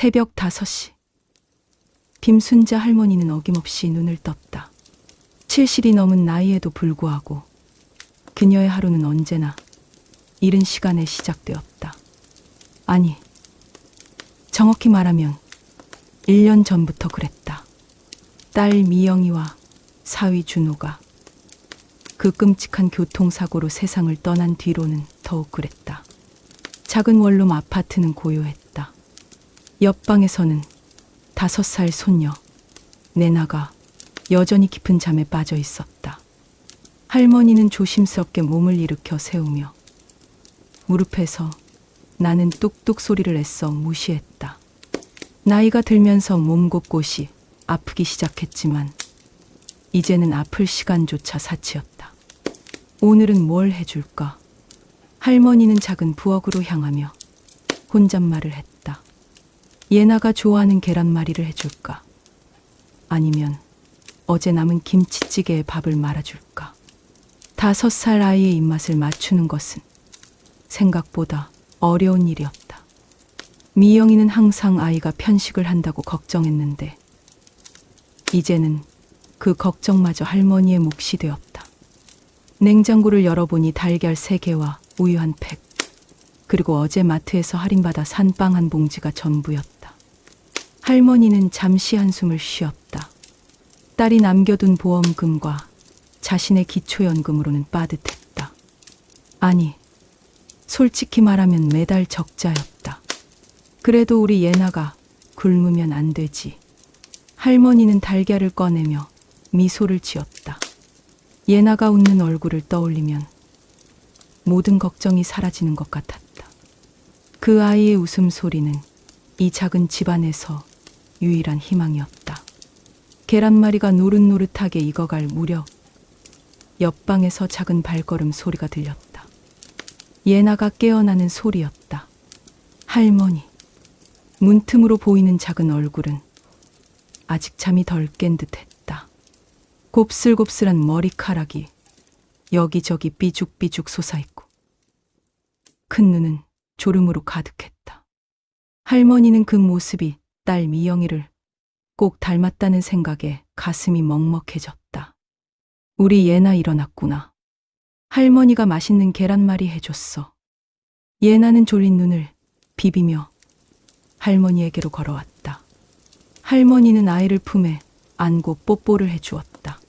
새벽 5시. 빔순자 할머니는 어김없이 눈을 떴다. 70이 넘은 나이에도 불구하고 그녀의 하루는 언제나 이른 시간에 시작되었다. 아니, 정확히 말하면 1년 전부터 그랬다. 딸 미영이와 사위 준호가 그 끔찍한 교통사고로 세상을 떠난 뒤로는 더욱 그랬다. 작은 원룸 아파트는 고요했다. 옆방에서는 5살 손녀 내나가 여전히 깊은 잠에 빠져 있었다. 할머니는 조심스럽게 몸을 일으켜 세우며 무릎에서 나는 뚝뚝 소리를 애써 무시했다. 나이가 들면서 몸 곳곳이 아프기 시작했지만 이제는 아플 시간조차 사치였다. 오늘은 뭘 해줄까? 할머니는 작은 부엌으로 향하며 혼잣말을 했다. 예나가 좋아하는 계란말이를 해줄까? 아니면 어제 남은 김치찌개에 밥을 말아줄까? 5살 아이의 입맛을 맞추는 것은 생각보다 어려운 일이었다. 미영이는 항상 아이가 편식을 한다고 걱정했는데 이제는 그 걱정마저 할머니의 몫이 되었다. 냉장고를 열어보니 달걀 3개와 우유 한 팩, 그리고 어제 마트에서 할인받아 산 빵 한 봉지가 전부였다. 할머니는 잠시 한숨을 쉬었다. 딸이 남겨둔 보험금과 자신의 기초연금으로는 빠듯했다. 아니, 솔직히 말하면 매달 적자였다. 그래도 우리 예나가 굶으면 안 되지. 할머니는 달걀을 꺼내며 미소를 지었다. 예나가 웃는 얼굴을 떠올리면 모든 걱정이 사라지는 것 같았다. 그 아이의 웃음소리는 이 작은 집안에서 유일한 희망이었다. 계란말이가 노릇노릇하게 익어갈 무렵 옆방에서 작은 발걸음 소리가 들렸다. 예나가 깨어나는 소리였다. 할머니. 문틈으로 보이는 작은 얼굴은 아직 잠이 덜 깬 듯했다. 곱슬곱슬한 머리카락이 여기저기 삐죽삐죽 솟아있고 큰 눈은 졸음으로 가득했다. 할머니는 그 모습이 딸 미영이를 꼭 닮았다는 생각에 가슴이 먹먹해졌다. 우리 예나 일어났구나. 할머니가 맛있는 계란말이 해줬어. 예나는 졸린 눈을 비비며 할머니에게로 걸어왔다. 할머니는 아이를 품에 안고 뽀뽀를 해주었다.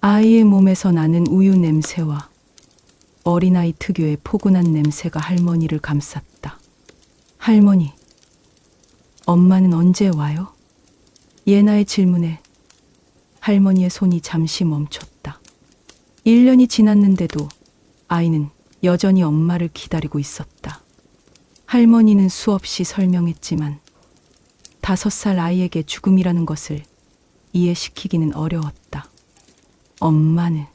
아이의 몸에서 나는 우유 냄새와 어린아이 특유의 포근한 냄새가 할머니를 감쌌다. 할머니, 엄마는 언제 와요? 예나의 질문에 할머니의 손이 잠시 멈췄다. 1년이 지났는데도 아이는 여전히 엄마를 기다리고 있었다. 할머니는 수없이 설명했지만 5살 아이에게 죽음이라는 것을 이해시키기는 어려웠다. 엄마는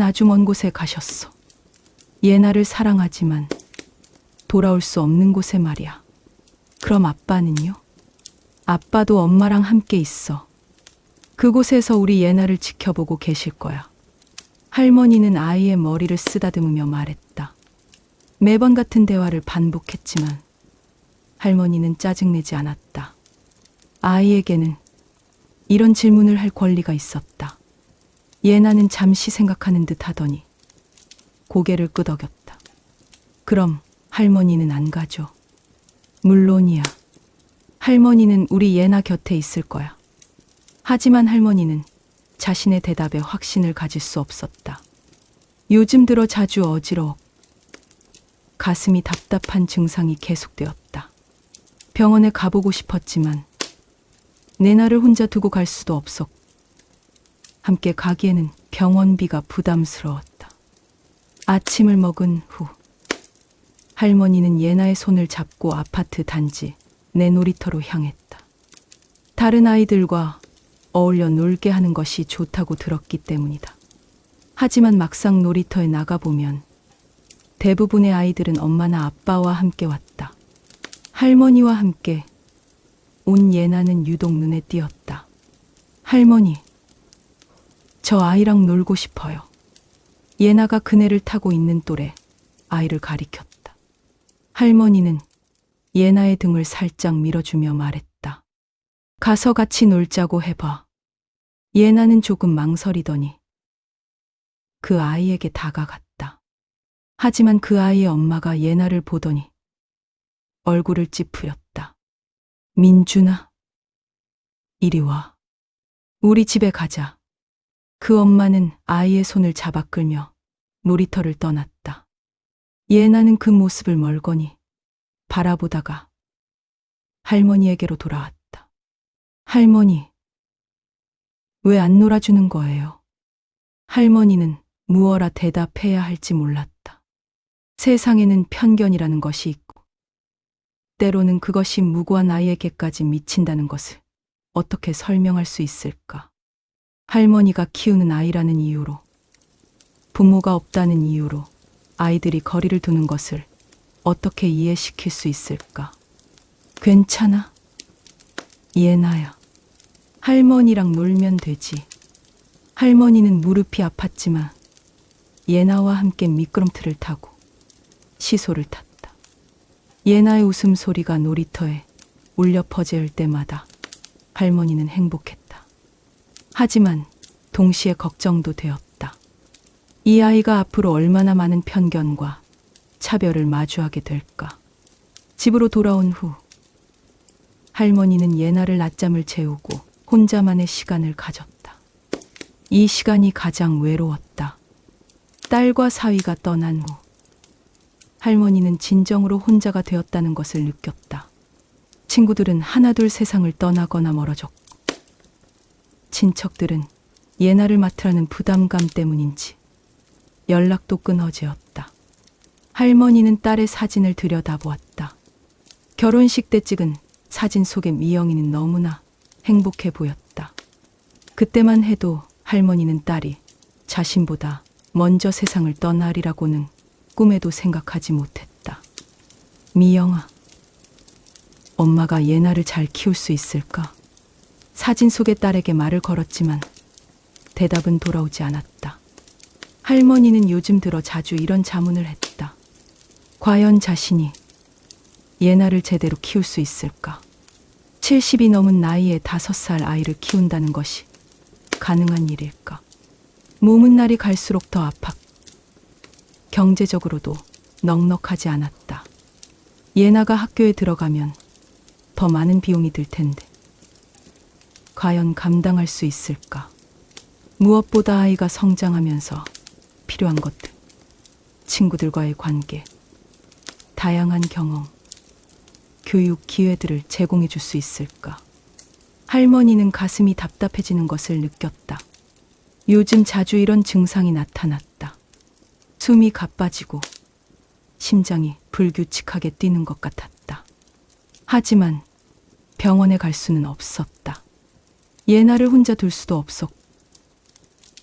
아주 먼 곳에 가셨어. 예나를 사랑하지만 돌아올 수 없는 곳에 말이야. 그럼 아빠는요? 아빠도 엄마랑 함께 있어. 그곳에서 우리 예나를 지켜보고 계실 거야. 할머니는 아이의 머리를 쓰다듬으며 말했다. 매번 같은 대화를 반복했지만 할머니는 짜증내지 않았다. 아이에게는 이런 질문을 할 권리가 있었다. 예나는 잠시 생각하는 듯 하더니 고개를 끄덕였다. 그럼 할머니는 안 가죠? 물론이야. 할머니는 우리 예나 곁에 있을 거야. 하지만 할머니는 자신의 대답에 확신을 가질 수 없었다. 요즘 들어 자주 어지러워 가슴이 답답한 증상이 계속되었다. 병원에 가보고 싶었지만 내나를 혼자 두고 갈 수도 없었고 함께 가기에는 병원비가 부담스러웠다. 아침을 먹은 후 할머니는 예나의 손을 잡고 아파트 단지 내 놀이터로 향했다. 다른 아이들과 어울려 놀게 하는 것이 좋다고 들었기 때문이다. 하지만 막상 놀이터에 나가보면 대부분의 아이들은 엄마나 아빠와 함께 왔다. 할머니와 함께 온 예나는 유독 눈에 띄었다. 할머니, 저 아이랑 놀고 싶어요. 예나가 그네를 타고 있는 또래 아이를 가리켰다. 할머니는 예나의 등을 살짝 밀어주며 말했다. 가서 같이 놀자고 해봐. 예나는 조금 망설이더니 그 아이에게 다가갔다. 하지만 그 아이의 엄마가 예나를 보더니 얼굴을 찌푸렸다. 민준아, 이리 와. 우리 집에 가자. 그 엄마는 아이의 손을 잡아 끌며 놀이터를 떠났다. 예나는 그 모습을 멀거니 바라보다가 할머니에게로 돌아왔다. 할머니, 왜 안 놀아주는 거예요? 할머니는 무어라 대답해야 할지 몰랐다. 세상에는 편견이라는 것이 있고 때로는 그것이 무고한 아이에게까지 미친다는 것을 어떻게 설명할 수 있을까? 할머니가 키우는 아이라는 이유로, 부모가 없다는 이유로 아이들이 거리를 두는 것을 어떻게 이해시킬 수 있을까? 괜찮아. 예나야. 할머니랑 놀면 되지. 할머니는 무릎이 아팠지만 예나와 함께 미끄럼틀을 타고 시소를 탔다. 예나의 웃음소리가 놀이터에 울려 퍼질 때마다 할머니는 행복했다. 하지만 동시에 걱정도 되었다. 이 아이가 앞으로 얼마나 많은 편견과 차별을 마주하게 될까? 집으로 돌아온 후 할머니는 예나를 낮잠을 재우고 혼자만의 시간을 가졌다. 이 시간이 가장 외로웠다. 딸과 사위가 떠난 후 할머니는 진정으로 혼자가 되었다는 것을 느꼈다. 친구들은 하나둘 세상을 떠나거나 멀어졌고 친척들은 예나를 맡으라는 부담감 때문인지 연락도 끊어지었다. 할머니는 딸의 사진을 들여다보았다. 결혼식 때 찍은 사진 속의 미영이는 너무나 행복해 보였다. 그때만 해도 할머니는 딸이 자신보다 먼저 세상을 떠나리라고는 꿈에도 생각하지 못했다. 미영아, 엄마가 예나를 잘 키울 수 있을까? 사진 속의 딸에게 말을 걸었지만 대답은 돌아오지 않았다. 할머니는 요즘 들어 자주 이런 자문을 했다. 과연 자신이 예나를 제대로 키울 수 있을까? 70이 넘은 나이에 5살 아이를 키운다는 것이 가능한 일일까? 몸은 날이 갈수록 더 아팠고 경제적으로도 넉넉하지 않았다. 예나가 학교에 들어가면 더 많은 비용이 들 텐데 과연 감당할 수 있을까? 무엇보다 아이가 성장하면서 필요한 것들, 친구들과의 관계, 다양한 경험, 교육 기회들을 제공해 줄 수 있을까? 할머니는 가슴이 답답해지는 것을 느꼈다. 요즘 자주 이런 증상이 나타났다. 숨이 가빠지고 심장이 불규칙하게 뛰는 것 같았다. 하지만 병원에 갈 수는 없었다. 예나를 혼자 둘 수도 없었고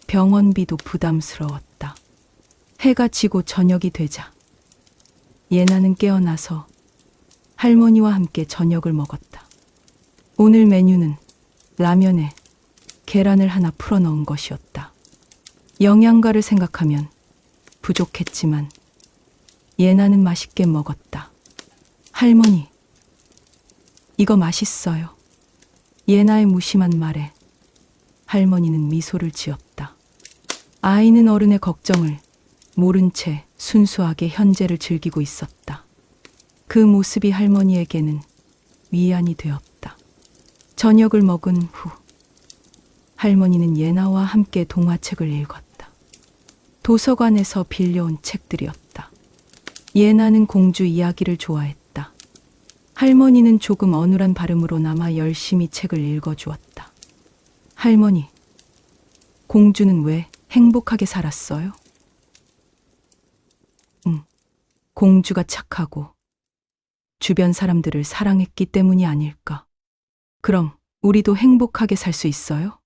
병원비도 부담스러웠다. 해가 지고 저녁이 되자 예나는 깨어나서 할머니와 함께 저녁을 먹었다. 오늘 메뉴는 라면에 계란을 하나 풀어 넣은 것이었다. 영양가를 생각하면 부족했지만 예나는 맛있게 먹었다. 할머니, 이거 맛있어요. 예나의 무심한 말에 할머니는 미소를 지었다. 아이는 어른의 걱정을 모른 채 순수하게 현재를 즐기고 있었다. 그 모습이 할머니에게는 위안이 되었다. 저녁을 먹은 후 할머니는 예나와 함께 동화책을 읽었다. 도서관에서 빌려온 책들이었다. 예나는 공주 이야기를 좋아했다. 할머니는 조금 어눌한 발음으로나마 열심히 책을 읽어주었다. 할머니, 공주는 왜 행복하게 살았어요? 공주가 착하고 주변 사람들을 사랑했기 때문이 아닐까? 그럼 우리도 행복하게 살 수 있어요?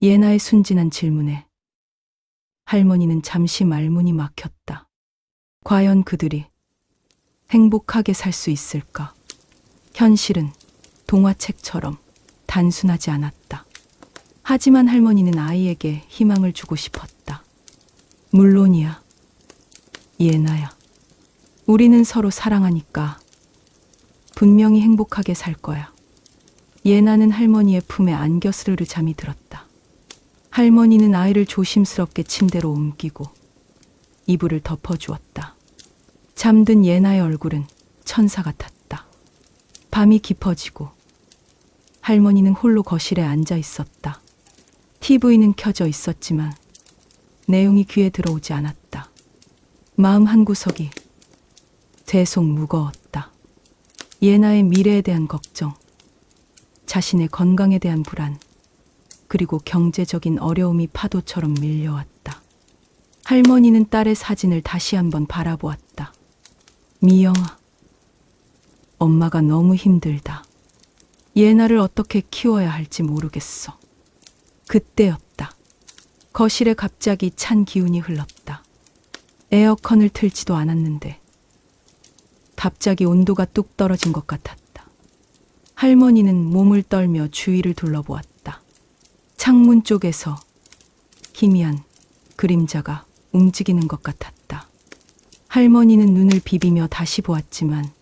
예나의 순진한 질문에 할머니는 잠시 말문이 막혔다. 과연 그들이 행복하게 살 수 있을까? 현실은 동화책처럼 단순하지 않았다. 하지만 할머니는 아이에게 희망을 주고 싶었다. 물론이야. 예나야. 우리는 서로 사랑하니까 분명히 행복하게 살 거야. 예나는 할머니의 품에 안겨 스르르 잠이 들었다. 할머니는 아이를 조심스럽게 침대로 옮기고 이불을 덮어주었다. 잠든 예나의 얼굴은 천사 같았다. 밤이 깊어지고 할머니는 홀로 거실에 앉아 있었다. TV는 켜져 있었지만 내용이 귀에 들어오지 않았다. 마음 한구석이 되속 무거웠다. 예나의 미래에 대한 걱정, 자신의 건강에 대한 불안, 그리고 경제적인 어려움이 파도처럼 밀려왔다. 할머니는 딸의 사진을 다시 한번 바라보았다. 미영아, 엄마가 너무 힘들다. 예나를 어떻게 키워야 할지 모르겠어. 그때였다. 거실에 갑자기 찬 기운이 흘렀다. 에어컨을 틀지도 않았는데 갑자기 온도가 뚝 떨어진 것 같았다. 할머니는 몸을 떨며 주위를 둘러보았다. 창문 쪽에서 희미한 그림자가 움직이는 것 같았다. 할머니는 눈을 비비며 다시 보았지만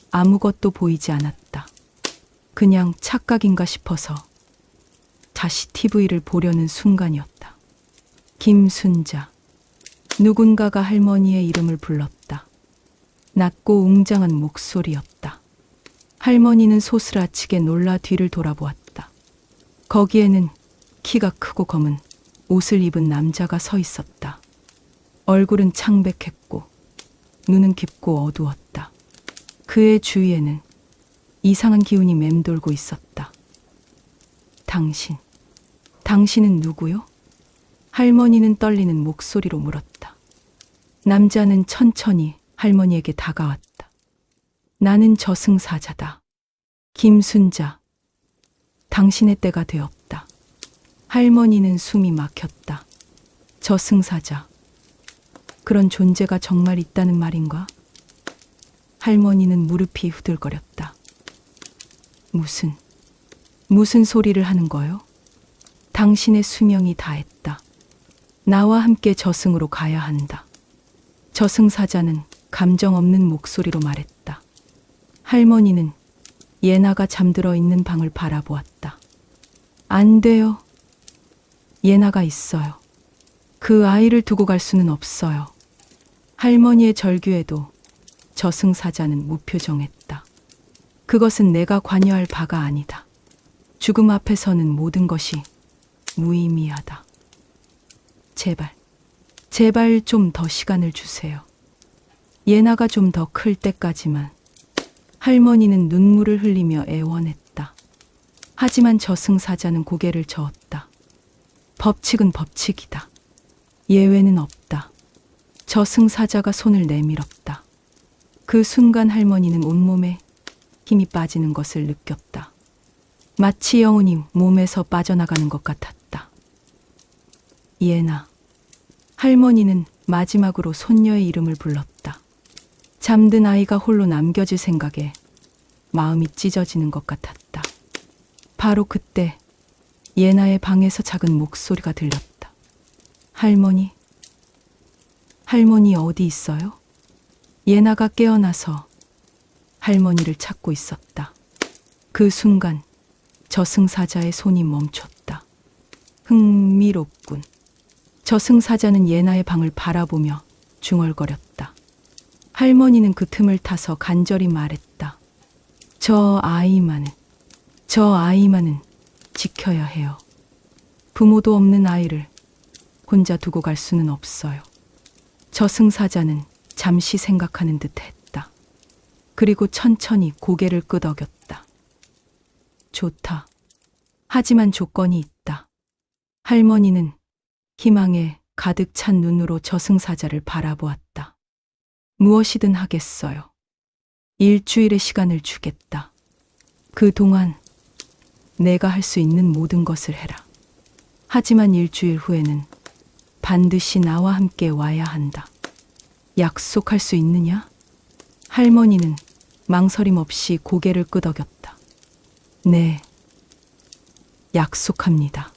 아무것도 보이지 않았다. 그냥 착각인가 싶어서 다시 TV를 보려는 순간이었다. 김순자. 누군가가 할머니의 이름을 불렀다. 낮고 웅장한 목소리였다. 할머니는 소스라치게 놀라 뒤를 돌아보았다. 거기에는 키가 크고 검은 옷을 입은 남자가 서 있었다. 얼굴은 창백했고 눈은 깊고 어두웠다. 그의 주위에는 이상한 기운이 맴돌고 있었다. 당신은 누구요? 할머니는 떨리는 목소리로 물었다. 남자는 천천히 할머니에게 다가왔다. 나는 저승사자다. 김순자. 당신의 때가 되었다. 할머니는 숨이 막혔다. 저승사자. 그런 존재가 정말 있다는 말인가? 할머니는 무릎이 후들거렸다. 무슨 소리를 하는 거요? 당신의 수명이 다했다. 나와 함께 저승으로 가야 한다. 저승사자는 감정 없는 목소리로 말했다. 할머니는 예나가 잠들어 있는 방을 바라보았다. 안 돼요. 예나가 있어요. 그 아이를 두고 갈 수는 없어요. 할머니의 절규에도 저승사자는 무표정했다. 그것은 내가 관여할 바가 아니다. 죽음 앞에서는 모든 것이 무의미하다. 제발 좀 더 시간을 주세요. 예나가 좀 더 클 때까지만. 할머니는 눈물을 흘리며 애원했다. 하지만 저승사자는 고개를 저었다. 법칙은 법칙이다. 예외는 없다. 저승사자가 손을 내밀었다. 그 순간 할머니는 온몸에 힘이 빠지는 것을 느꼈다. 마치 영혼이 몸에서 빠져나가는 것 같았다. 예나. 할머니는 마지막으로 손녀의 이름을 불렀다. 잠든 아이가 홀로 남겨질 생각에 마음이 찢어지는 것 같았다. 바로 그때 예나의 방에서 작은 목소리가 들렸다. 할머니 어디 있어요? 예나가 깨어나서 할머니를 찾고 있었다. 그 순간 저승사자의 손이 멈췄다. 흥미롭군. 저승사자는 예나의 방을 바라보며 중얼거렸다. 할머니는 그 틈을 타서 간절히 말했다. 저 아이만은 지켜야 해요. 부모도 없는 아이를 혼자 두고 갈 수는 없어요. 저승사자는 잠시 생각하는 듯 했다. 그리고 천천히 고개를 끄덕였다. 좋다. 하지만 조건이 있다. 할머니는 희망에 가득 찬 눈으로 저승사자를 바라보았다. 무엇이든 하겠어요. 일주일의 시간을 주겠다. 그동안 내가 할 수 있는 모든 것을 해라. 하지만 일주일 후에는 반드시 나와 함께 와야 한다. 약속할 수 있느냐? 할머니는 망설임 없이 고개를 끄덕였다. 네, 약속합니다.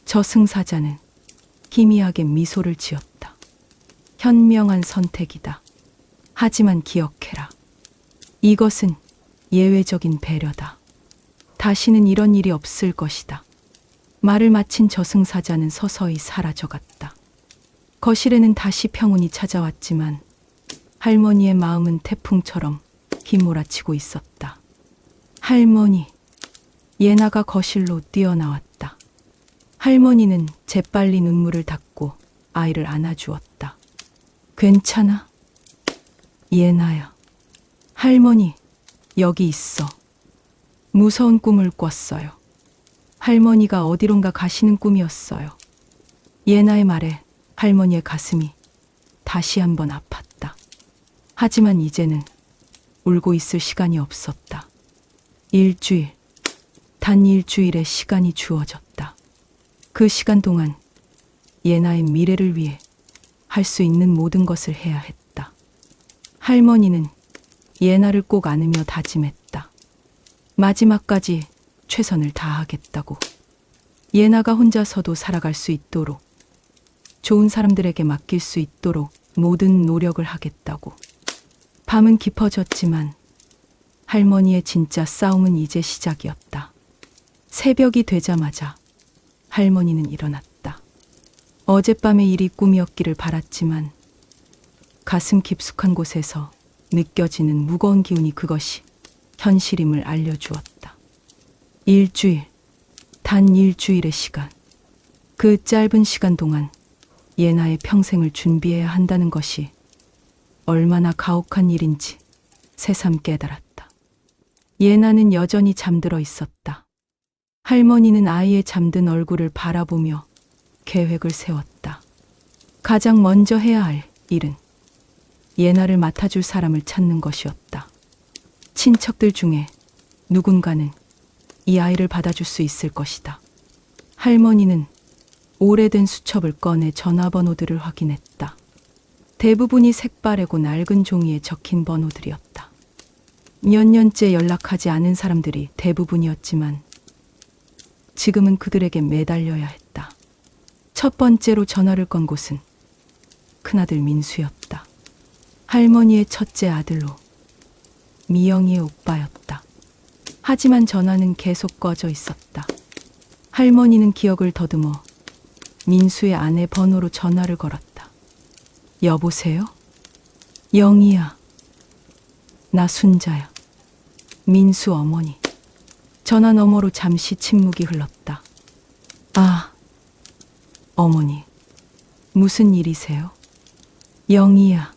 저승사자는 희미하게 미소를 지었다. 현명한 선택이다. 하지만 기억해라. 이것은 예외적인 배려다. 다시는 이런 일이 없을 것이다. 말을 마친 저승사자는 서서히 사라져갔다. 거실에는 다시 평온이 찾아왔지만 할머니의 마음은 태풍처럼 휘몰아치고 있었다. 할머니, 예나가 거실로 뛰어나왔다. 할머니는 재빨리 눈물을 닦고 아이를 안아주었다. 괜찮아? 예나야. 할머니, 여기 있어. 무서운 꿈을 꿨어요. 할머니가 어디론가 가시는 꿈이었어요. 예나의 말에 할머니의 가슴이 다시 한번 아팠다. 하지만 이제는 울고 있을 시간이 없었다. 일주일, 단 일주일의 시간이 주어졌다. 그 시간 동안 예나의 미래를 위해 할 수 있는 모든 것을 해야 했다. 할머니는 예나를 꼭 안으며 다짐했다. 마지막까지 최선을 다하겠다고. 예나가 혼자서도 살아갈 수 있도록, 좋은 사람들에게 맡길 수 있도록 모든 노력을 하겠다고. 밤은 깊어졌지만 할머니의 진짜 싸움은 이제 시작이었다. 새벽이 되자마자 할머니는 일어났다. 어젯밤의 일이 꿈이었기를 바랐지만 가슴 깊숙한 곳에서 느껴지는 무거운 기운이 그것이 현실임을 알려주었다. 일주일, 단 일주일의 시간. 그 짧은 시간 동안 예나의 평생을 준비해야 한다는 것이 얼마나 가혹한 일인지 새삼 깨달았다. 예나는 여전히 잠들어 있었다. 할머니는 아이의 잠든 얼굴을 바라보며 계획을 세웠다. 가장 먼저 해야 할 일은 예나를 맡아줄 사람을 찾는 것이었다. 친척들 중에 누군가는 이 아이를 받아줄 수 있을 것이다. 할머니는 오래된 수첩을 꺼내 전화번호들을 확인했다. 대부분이 색바래고 낡은 종이에 적힌 번호들이었다. 몇 년째 연락하지 않은 사람들이 대부분이었지만 지금은 그들에게 매달려야 했다. 첫 번째로 전화를 건 곳은 큰아들 민수였다. 할머니의 첫째 아들로 미영이의 오빠였다. 하지만 전화는 계속 꺼져 있었다. 할머니는 기억을 더듬어 민수의 아내 번호로 전화를 걸었다. 여보세요? 영희야. 나 순자야. 민수 어머니. 전화 너머로 잠시 침묵이 흘렀다. 아, 어머니. 무슨 일이세요? 영희야.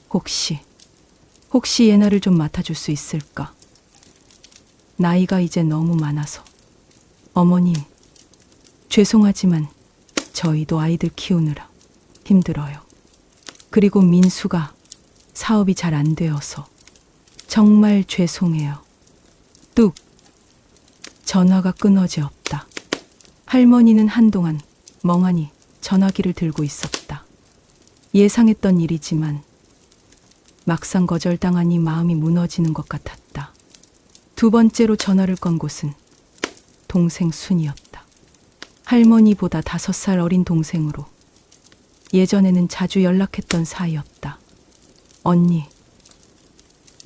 혹시 예나를 좀 맡아줄 수 있을까? 나이가 이제 너무 많아서. 어머님, 죄송하지만 저희도 아이들 키우느라 힘들어요. 그리고 민수가 사업이 잘 안 되어서 정말 죄송해요. 뚝. 전화가 끊어져 없다. 할머니는 한동안 멍하니 전화기를 들고 있었다. 예상했던 일이지만 막상 거절당하니 마음이 무너지는 것 같았다. 두 번째로 전화를 건 곳은 동생 순이었다. 할머니보다 5살 어린 동생으로 예전에는 자주 연락했던 사이였다. 언니,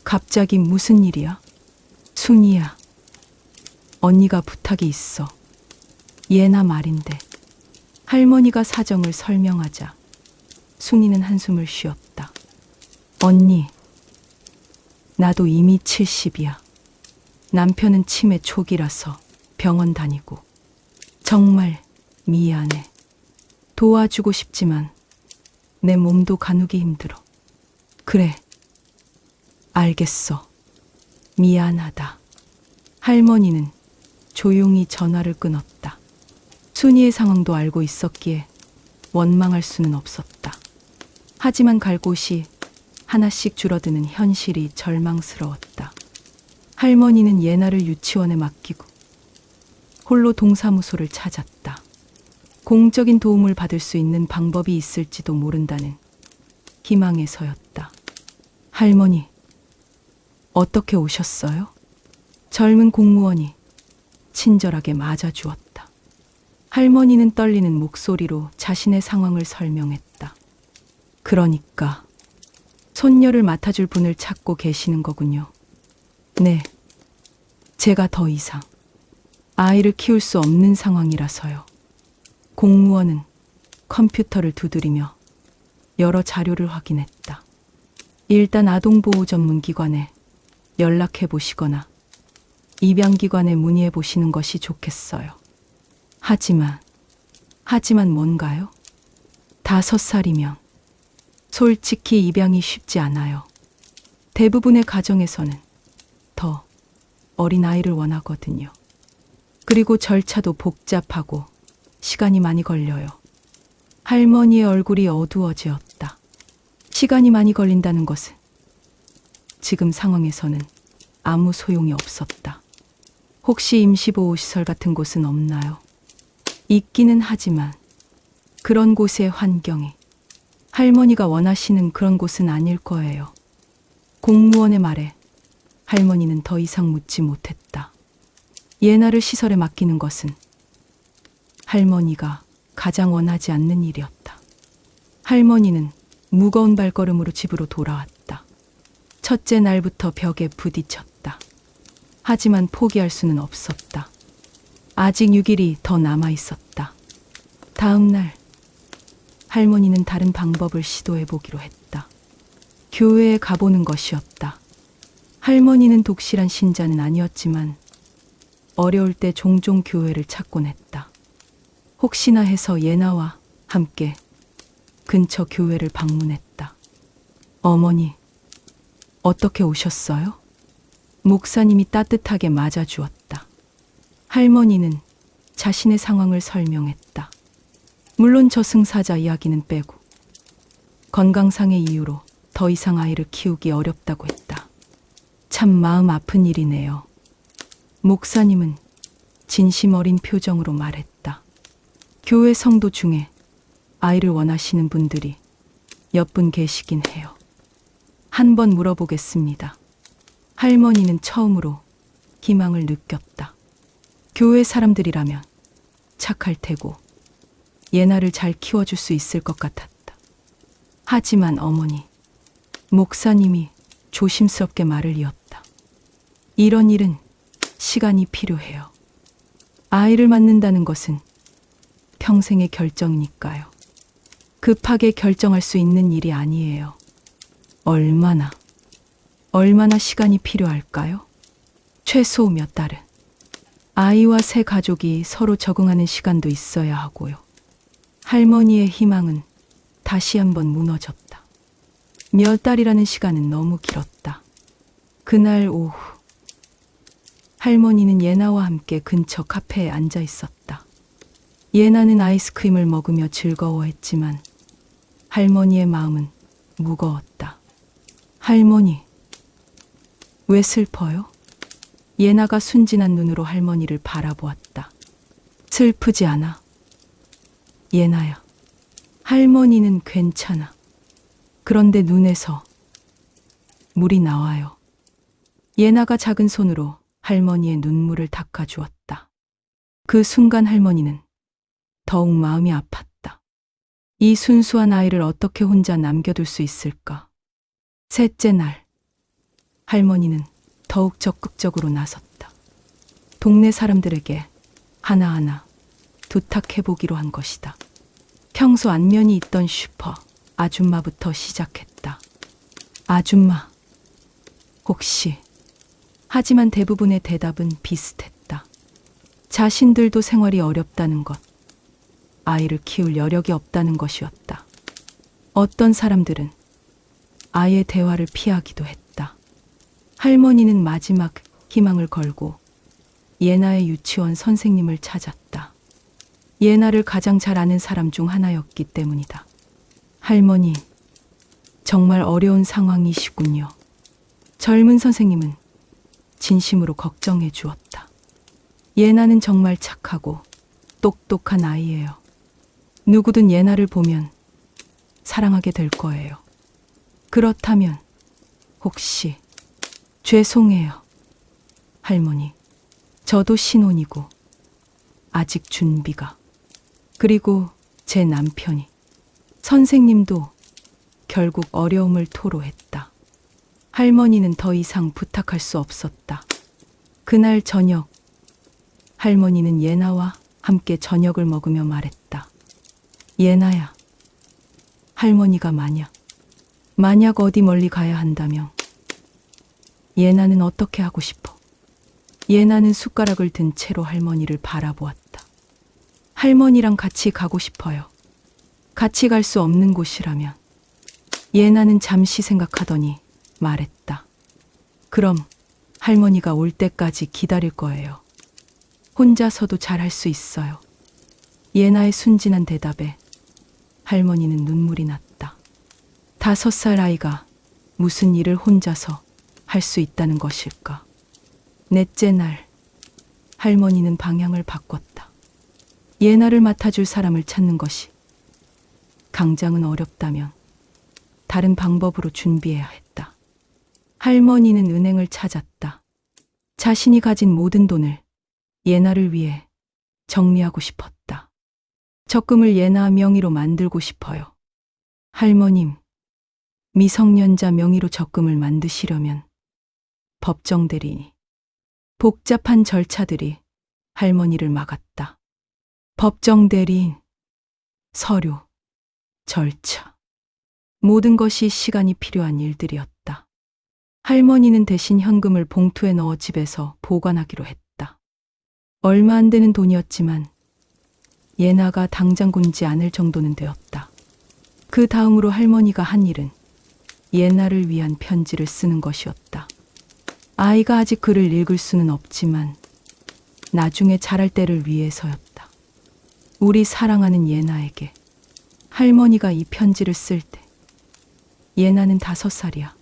갑자기 무슨 일이야? 순이야. 언니가 부탁이 있어. 예나 말인데. 할머니가 사정을 설명하자 순이는 한숨을 쉬었다. 언니, 나도 이미 70이야. 남편은 치매 초기라서 병원 다니고. 정말 미안해. 도와주고 싶지만 내 몸도 가누기 힘들어. 그래, 알겠어. 미안하다. 할머니는 조용히 전화를 끊었다. 순이의 상황도 알고 있었기에 원망할 수는 없었다. 하지만 갈 곳이 하나씩 줄어드는 현실이 절망스러웠다. 할머니는 예나를 유치원에 맡기고 홀로 동사무소를 찾았다. 공적인 도움을 받을 수 있는 방법이 있을지도 모른다는 희망에서였다. 할머니, 어떻게 오셨어요? 젊은 공무원이 친절하게 맞아주었다. 할머니는 떨리는 목소리로 자신의 상황을 설명했다. 그러니까 손녀를 맡아줄 분을 찾고 계시는 거군요. 네. 제가 더 이상 아이를 키울 수 없는 상황이라서요. 공무원은 컴퓨터를 두드리며 여러 자료를 확인했다. 일단 아동보호 전문기관에 연락해 보시거나 입양기관에 문의해 보시는 것이 좋겠어요. 하지만 뭔가요? 5살이면 솔직히 입양이 쉽지 않아요. 대부분의 가정에서는 더 어린 아이를 원하거든요. 그리고 절차도 복잡하고 시간이 많이 걸려요. 할머니의 얼굴이 어두워지었다. 시간이 많이 걸린다는 것은 지금 상황에서는 아무 소용이 없었다. 혹시 임시보호시설 같은 곳은 없나요? 있기는 하지만 그런 곳의 환경이 할머니가 원하시는 그런 곳은 아닐 거예요. 공무원의 말에 할머니는 더 이상 묻지 못했다. 예나를 시설에 맡기는 것은 할머니가 가장 원하지 않는 일이었다. 할머니는 무거운 발걸음으로 집으로 돌아왔다. 첫째 날부터 벽에 부딪혔다. 하지만 포기할 수는 없었다. 아직 6일이 더 남아 있었다. 다음 날 할머니는 다른 방법을 시도해 보기로 했다. 교회에 가보는 것이었다. 할머니는 독실한 신자는 아니었지만 어려울 때 종종 교회를 찾곤 했다. 혹시나 해서 예나와 함께 근처 교회를 방문했다. 어머니, 어떻게 오셨어요? 목사님이 따뜻하게 맞아주었다. 할머니는 자신의 상황을 설명했다. 물론 저승사자 이야기는 빼고 건강상의 이유로 더 이상 아이를 키우기 어렵다고 했다. 참 마음 아픈 일이네요. 목사님은 진심 어린 표정으로 말했다. 교회 성도 중에 아이를 원하시는 분들이 몇 분 계시긴 해요. 한번 물어보겠습니다. 할머니는 처음으로 기망을 느꼈다. 교회 사람들이라면 착할 테고 예나를 잘 키워줄 수 있을 것 같았다. 하지만 어머니, 목사님이 조심스럽게 말을 이었다. 이런 일은 시간이 필요해요. 아이를 낳는다는 것은 평생의 결정이니까요. 급하게 결정할 수 있는 일이 아니에요. 얼마나 시간이 필요할까요? 최소 몇 달은. 아이와 새 가족이 서로 적응하는 시간도 있어야 하고요. 할머니의 희망은 다시 한번 무너졌다. 몇 달이라는 시간은 너무 길었다. 그날 오후 할머니는 예나와 함께 근처 카페에 앉아 있었다. 예나는 아이스크림을 먹으며 즐거워했지만 할머니의 마음은 무거웠다. 할머니, 왜 슬퍼요? 예나가 순진한 눈으로 할머니를 바라보았다. 슬프지 않아. 예나야, 할머니는 괜찮아. 그런데 눈에서 물이 나와요. 예나가 작은 손으로 할머니의 눈물을 닦아주었다. 그 순간 할머니는 더욱 마음이 아팠다. 이 순수한 아이를 어떻게 혼자 남겨둘 수 있을까? 셋째 날, 할머니는 더욱 적극적으로 나섰다. 동네 사람들에게 하나하나 부탁해보기로 한 것이다. 평소 안면이 있던 슈퍼 아줌마부터 시작했다. 아줌마, 혹시. 하지만 대부분의 대답은 비슷했다. 자신들도 생활이 어렵다는 것, 아이를 키울 여력이 없다는 것이었다. 어떤 사람들은 아예 대화를 피하기도 했다. 할머니는 마지막 희망을 걸고 예나의 유치원 선생님을 찾았다. 예나를 가장 잘 아는 사람 중 하나였기 때문이다. 할머니, 정말 어려운 상황이시군요. 젊은 선생님은 진심으로 걱정해 주었다. 예나는 정말 착하고 똑똑한 아이예요. 누구든 예나를 보면 사랑하게 될 거예요. 그렇다면 혹시 죄송해요. 할머니, 저도 신혼이고 아직 준비가. 그리고 제 남편이. 선생님도 결국 어려움을 토로했다. 할머니는 더 이상 부탁할 수 없었다. 그날 저녁, 할머니는 예나와 함께 저녁을 먹으며 말했다. 예나야, 할머니가 만약 어디 멀리 가야 한다면 예나는 어떻게 하고 싶어? 예나는 숟가락을 든 채로 할머니를 바라보았다. 할머니랑 같이 가고 싶어요. 같이 갈 수 없는 곳이라면. 예나는 잠시 생각하더니 말했다. 그럼 할머니가 올 때까지 기다릴 거예요. 혼자서도 잘할 수 있어요. 예나의 순진한 대답에 할머니는 눈물이 났다. 5살 아이가 무슨 일을 혼자서 할 수 있다는 것일까? 넷째 날, 할머니는 방향을 바꿨다. 예나를 맡아줄 사람을 찾는 것이 당장은 어렵다면 다른 방법으로 준비해야 했다. 할머니는 은행을 찾았다. 자신이 가진 모든 돈을 예나를 위해 정리하고 싶었다. 적금을 예나 명의로 만들고 싶어요. 할머님, 미성년자 명의로 적금을 만드시려면 법정 대리인이 복잡한 절차들이 할머니를 막았다. 법정 대리인, 서류, 절차. 모든 것이 시간이 필요한 일들이었다. 할머니는 대신 현금을 봉투에 넣어 집에서 보관하기로 했다. 얼마 안 되는 돈이었지만 예나가 당장 굶지 않을 정도는 되었다. 그 다음으로 할머니가 한 일은 예나를 위한 편지를 쓰는 것이었다. 아이가 아직 글을 읽을 수는 없지만 나중에 자랄 때를 위해서였다. 우리 사랑하는 예나에게. 할머니가 이 편지를 쓸 때 예나는 5살이야.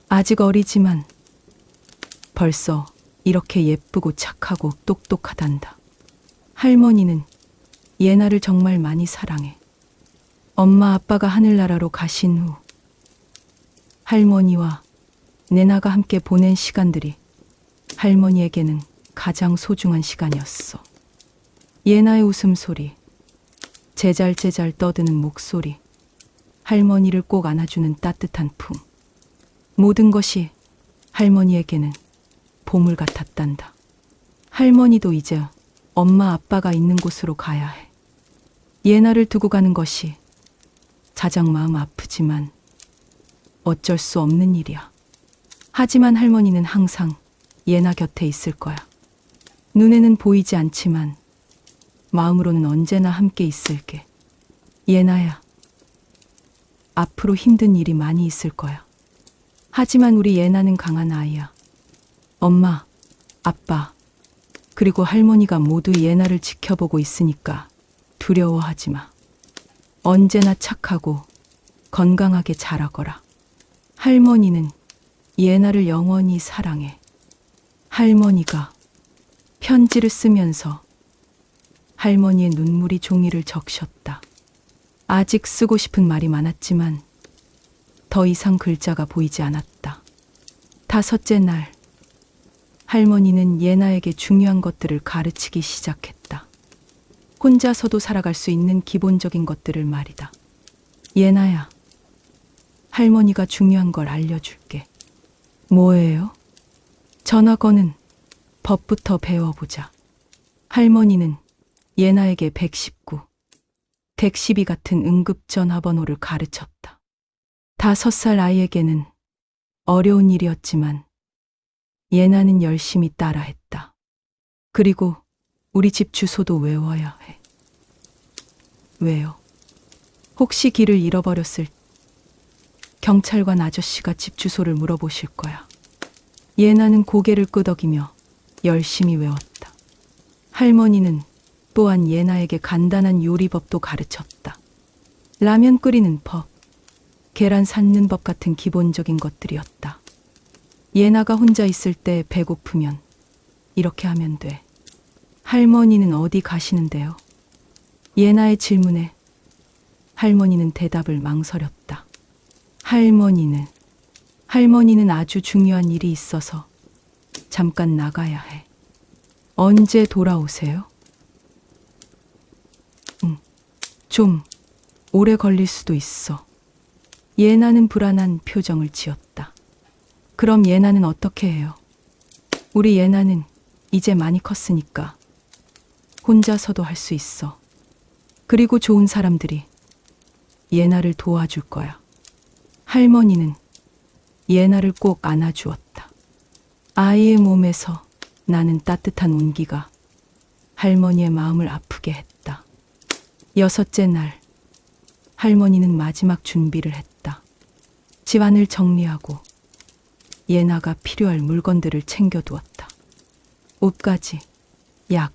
아직 어리지만 벌써 이렇게 예쁘고 착하고 똑똑하단다. 할머니는 예나를 정말 많이 사랑해. 엄마 아빠가 하늘나라로 가신 후 할머니와 내나가 함께 보낸 시간들이 할머니에게는 가장 소중한 시간이었어. 예나의 웃음소리, 제잘제잘 떠드는 목소리, 할머니를 꼭 안아주는 따뜻한 품. 모든 것이 할머니에게는 보물 같았단다. 할머니도 이제 엄마 아빠가 있는 곳으로 가야 해. 예나를 두고 가는 것이 가장 마음 아프지만 어쩔 수 없는 일이야. 하지만 할머니는 항상 예나 곁에 있을 거야. 눈에는 보이지 않지만 마음으로는 언제나 함께 있을게. 예나야, 앞으로 힘든 일이 많이 있을 거야. 하지만 우리 예나는 강한 아이야. 엄마, 아빠, 그리고 할머니가 모두 예나를 지켜보고 있으니까 두려워하지 마. 언제나 착하고 건강하게 자라거라. 할머니는 예나를 영원히 사랑해. 할머니가 편지를 쓰면서 할머니의 눈물이 종이를 적셨다. 아직 쓰고 싶은 말이 많았지만 더 이상 글자가 보이지 않았다. 5째 날, 할머니는 예나에게 중요한 것들을 가르치기 시작했다. 혼자서도 살아갈 수 있는 기본적인 것들을 말이다. 예나야, 할머니가 중요한 걸 알려줄게. 뭐예요? 전화 거는 법부터 배워보자. 할머니는 예나에게 119, 112 같은 응급전화번호를 가르쳤다. 5살 아이에게는 어려운 일이었지만 예나는 열심히 따라했다. 그리고 우리 집 주소도 외워야 해. 왜요? 혹시 길을 잃어버렸을 경찰관 아저씨가 집 주소를 물어보실 거야. 예나는 고개를 끄덕이며 열심히 외웠다. 할머니는 또한 예나에게 간단한 요리법도 가르쳤다. 라면 끓이는 법, 계란 삶는 법 같은 기본적인 것들이었다. 예나가 혼자 있을 때 배고프면 이렇게 하면 돼. 할머니는 어디 가시는데요? 예나의 질문에 할머니는 대답을 망설였다. 할머니는 아주 중요한 일이 있어서 잠깐 나가야 해. 언제 돌아오세요? 좀 오래 걸릴 수도 있어. 예나는 불안한 표정을 지었다. 그럼 예나는 어떻게 해요? 우리 예나는 이제 많이 컸으니까 혼자서도 할 수 있어. 그리고 좋은 사람들이 예나를 도와줄 거야. 할머니는 예나를 꼭 안아주었다. 아이의 몸에서 나는 따뜻한 온기가 할머니의 마음을 아프게 했다. 6째 날, 할머니는 마지막 준비를 했다. 집안을 정리하고 예나가 필요할 물건들을 챙겨두었다. 옷가지, 약,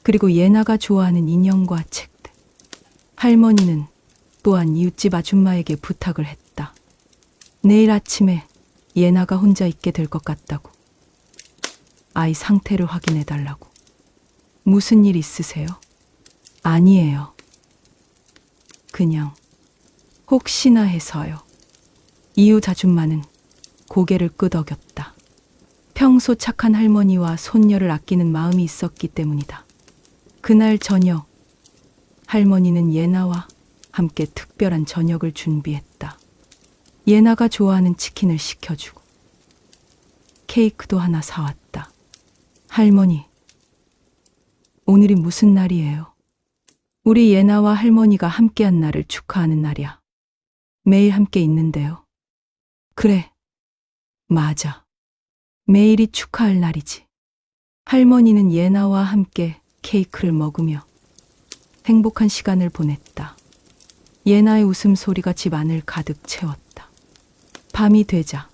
그리고 예나가 좋아하는 인형과 책들. 할머니는 또한 이웃집 아줌마에게 부탁을 했다. 내일 아침에 예나가 혼자 있게 될 것 같다고. 아이 상태를 확인해 달라고. 무슨 일 있으세요? 아니에요. 그냥 혹시나 해서요. 이웃 아줌마는 고개를 끄덕였다. 평소 착한 할머니와 손녀를 아끼는 마음이 있었기 때문이다. 그날 저녁, 할머니는 예나와 함께 특별한 저녁을 준비했다. 예나가 좋아하는 치킨을 시켜주고 케이크도 하나 사왔다. 할머니, 오늘이 무슨 날이에요? 우리 예나와 할머니가 함께한 날을 축하하는 날이야. 매일 함께 있는데요. 그래, 맞아. 매일이 축하할 날이지. 할머니는 예나와 함께 케이크를 먹으며 행복한 시간을 보냈다. 예나의 웃음소리가 집 안을 가득 채웠다. 밤이 되자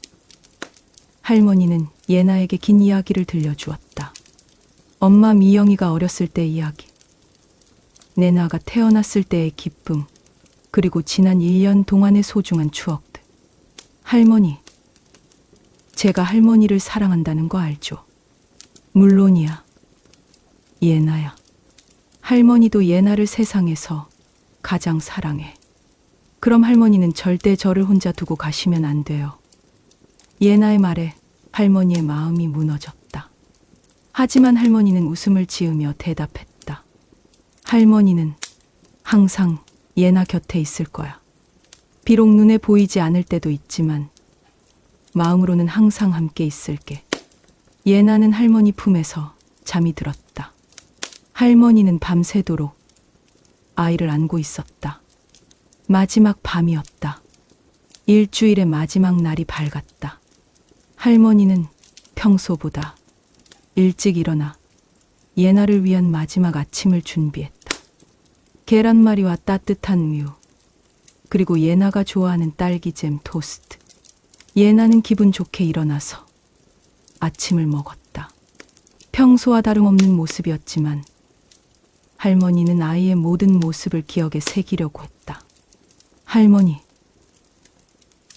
할머니는 예나에게 긴 이야기를 들려주었다. 엄마 미영이가 어렸을 때 이야기, 내나가 태어났을 때의 기쁨, 그리고 지난 1년 동안의 소중한 추억들. 할머니, 제가 할머니를 사랑한다는 거 알죠? 물론이야. 예나야. 할머니도 예나를 세상에서 가장 사랑해. 그럼 할머니는 절대 저를 혼자 두고 가시면 안 돼요. 예나의 말에 할머니의 마음이 무너졌다. 하지만 할머니는 웃음을 지으며 대답했다. 할머니는 항상 예나 곁에 있을 거야. 비록 눈에 보이지 않을 때도 있지만 마음으로는 항상 함께 있을게. 예나는 할머니 품에서 잠이 들었다. 할머니는 밤새도록 아이를 안고 있었다. 마지막 밤이었다. 일주일의 마지막 날이 밝았다. 할머니는 평소보다 일찍 일어나 예나를 위한 마지막 아침을 준비했다. 계란말이와 따뜻한 우유, 그리고 예나가 좋아하는 딸기잼 토스트. 예나는 기분 좋게 일어나서 아침을 먹었다. 평소와 다름없는 모습이었지만 할머니는 아이의 모든 모습을 기억에 새기려고 했다. 할머니,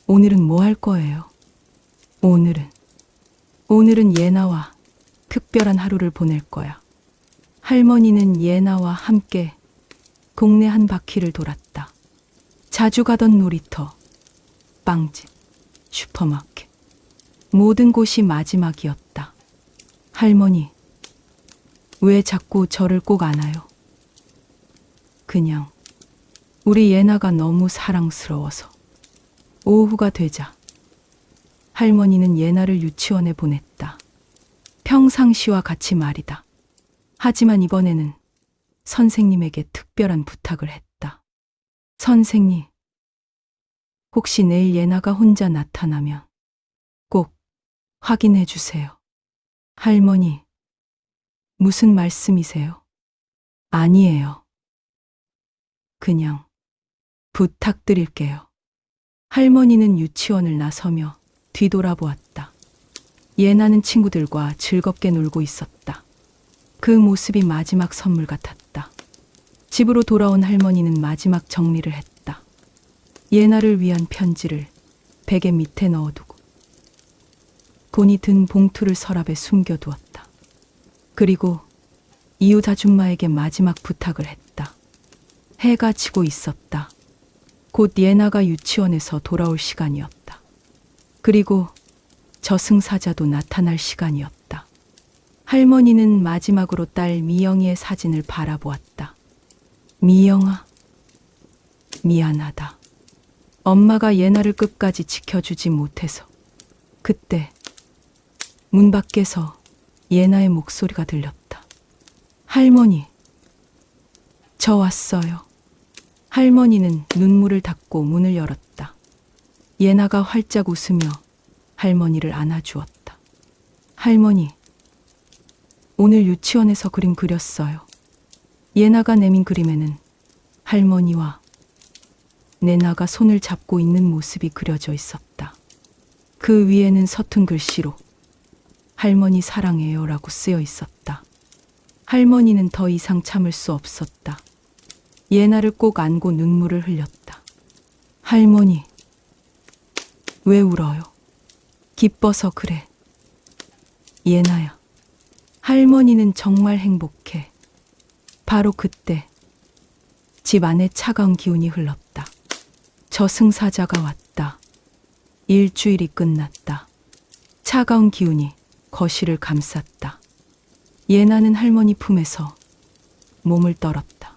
오늘은 뭐 할 거예요? 오늘은 예나와 특별한 하루를 보낼 거야. 할머니는 예나와 함께 동네 한 바퀴를 돌았다. 자주 가던 놀이터, 빵집, 슈퍼마켓, 모든 곳이 마지막이었다. 할머니, 왜 자꾸 저를 꼭 안아요? 그냥 우리 예나가 너무 사랑스러워서. 오후가 되자 할머니는 예나를 유치원에 보냈다. 평상시와 같이 말이다. 하지만 이번에는 선생님에게 특별한 부탁을 했다. 선생님, 혹시 내일 예나가 혼자 나타나면 꼭 확인해 주세요. 할머니, 무슨 말씀이세요? 아니에요. 그냥 부탁드릴게요. 할머니는 유치원을 나서며 뒤돌아보았다. 예나는 친구들과 즐겁게 놀고 있었다. 그 모습이 마지막 선물 같았다. 집으로 돌아온 할머니는 마지막 정리를 했다. 예나를 위한 편지를 베개 밑에 넣어두고 돈이 든 봉투를 서랍에 숨겨두었다. 그리고 이웃 아줌마에게 마지막 부탁을 했다. 해가 지고 있었다. 곧 예나가 유치원에서 돌아올 시간이었다. 그리고 저승사자도 나타날 시간이었다. 할머니는 마지막으로 딸 미영이의 사진을 바라보았다. 미영아, 미안하다. 엄마가 예나를 끝까지 지켜주지 못해서. 그때 문 밖에서 예나의 목소리가 들렸다. 할머니, 저 왔어요. 할머니는 눈물을 닦고 문을 열었다. 예나가 활짝 웃으며 할머니를 안아주었다. 할머니, 오늘 유치원에서 그림 그렸어요. 예나가 내민 그림에는 할머니와 내나가 손을 잡고 있는 모습이 그려져 있었다. 그 위에는 서툰 글씨로 할머니 사랑해요라고 쓰여 있었다. 할머니는 더 이상 참을 수 없었다. 예나를 꼭 안고 눈물을 흘렸다. 할머니, 왜 울어요? 기뻐서 그래. 예나야, 할머니는 정말 행복해. 바로 그때 집 안에 차가운 기운이 흘렀다. 저승사자가 왔다. 일주일이 끝났다. 차가운 기운이 거실을 감쌌다. 예나는 할머니 품에서 몸을 떨었다.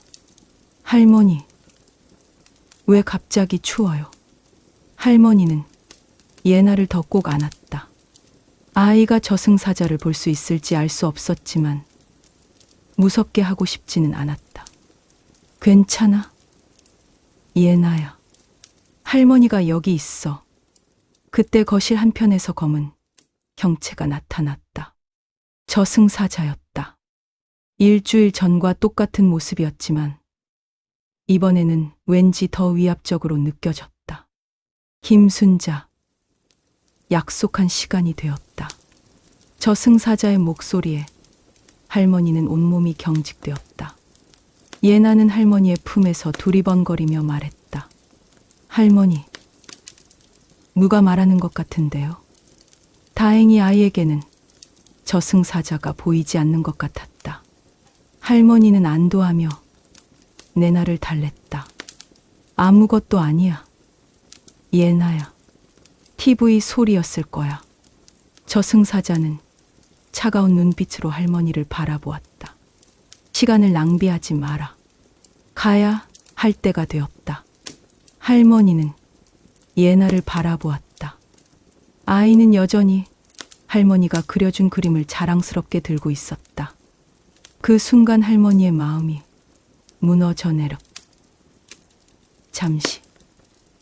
할머니, 왜 갑자기 추워요? 할머니는 예나를 더 꼭 안았다. 아이가 저승사자를 볼 수 있을지 알 수 없었지만 무섭게 하고 싶지는 않았다. 괜찮아? 예나야, 할머니가 여기 있어. 그때 거실 한편에서 검은 형체가 나타났다. 저승사자였다. 일주일 전과 똑같은 모습이었지만 이번에는 왠지 더 위압적으로 느껴졌다. 김순자, 약속한 시간이 되었다. 저승사자의 목소리에 할머니는 온몸이 경직되었다. 예나는 할머니의 품에서 두리번거리며 말했다. 할머니, 누가 말하는 것 같은데요? 다행히 아이에게는 저승사자가 보이지 않는 것 같았다. 할머니는 안도하며 내나를 달랬다. 아무것도 아니야. 예나야, TV 소리였을 거야. 저승사자는 차가운 눈빛으로 할머니를 바라보았다. 시간을 낭비하지 마라. 가야 할 때가 되었다. 할머니는 예나를 바라보았다. 아이는 여전히 할머니가 그려준 그림을 자랑스럽게 들고 있었다. 그 순간 할머니의 마음이 무너져 내렸다.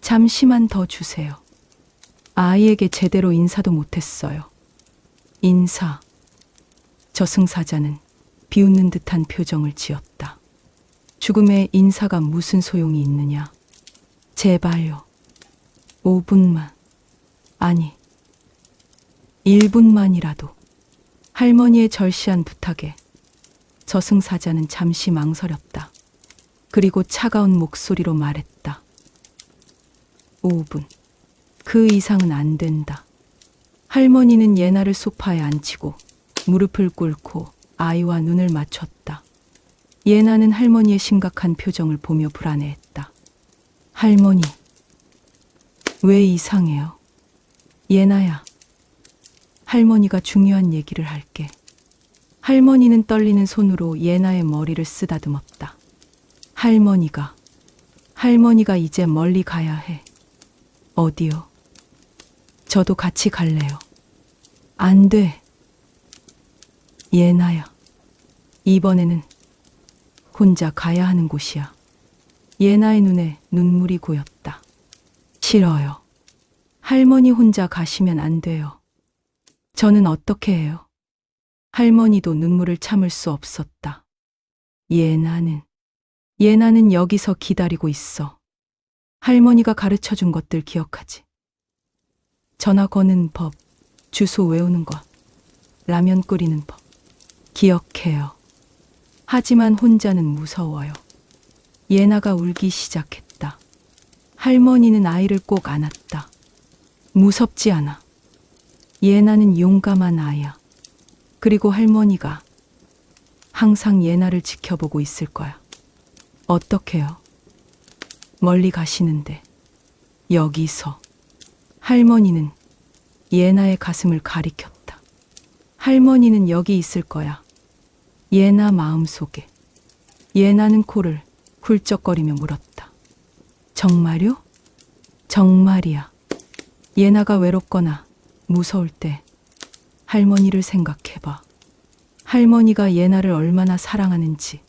잠시만 더 주세요. 아이에게 제대로 인사도 못했어요. 인사. 저승사자는 비웃는 듯한 표정을 지었다. 죽음의 인사가 무슨 소용이 있느냐. 제발요. 5분만. 아니, 1분만이라도. 할머니의 절실한 부탁에 저승사자는 잠시 망설였다. 그리고 차가운 목소리로 말했다. 5분. 그 이상은 안 된다. 할머니는 예나를 소파에 앉히고 무릎을 꿇고 아이와 눈을 맞췄다. 예나는 할머니의 심각한 표정을 보며 불안해했다. 할머니, 왜 이상해요? 예나야, 할머니가 중요한 얘기를 할게. 할머니는 떨리는 손으로 예나의 머리를 쓰다듬었다. 할머니가 이제 멀리 가야 해. 어디요? 저도 같이 갈래요. 안 돼. 예나야, 이번에는 혼자 가야 하는 곳이야. 예나의 눈에 눈물이 고였다. 싫어요. 할머니 혼자 가시면 안 돼요. 저는 어떻게 해요? 할머니도 눈물을 참을 수 없었다. 예나는 여기서 기다리고 있어. 할머니가 가르쳐 준 것들 기억하지? 전화 거는 법, 주소 외우는 것, 라면 끓이는 법. 기억해요. 하지만 혼자는 무서워요. 예나가 울기 시작했다. 할머니는 아이를 꼭 안았다. 무섭지 않아. 예나는 용감한 아이야. 그리고 할머니가 항상 예나를 지켜보고 있을 거야. 어떡해요? 멀리 가시는데 여기서. 할머니는 예나의 가슴을 가리켰다. 할머니는 여기 있을 거야. 예나 마음속에. 예나는 코를 훌쩍거리며 물었다. 정말요? 정말이야. 예나가 외롭거나 무서울 때 할머니를 생각해봐. 할머니가 예나를 얼마나 사랑하는지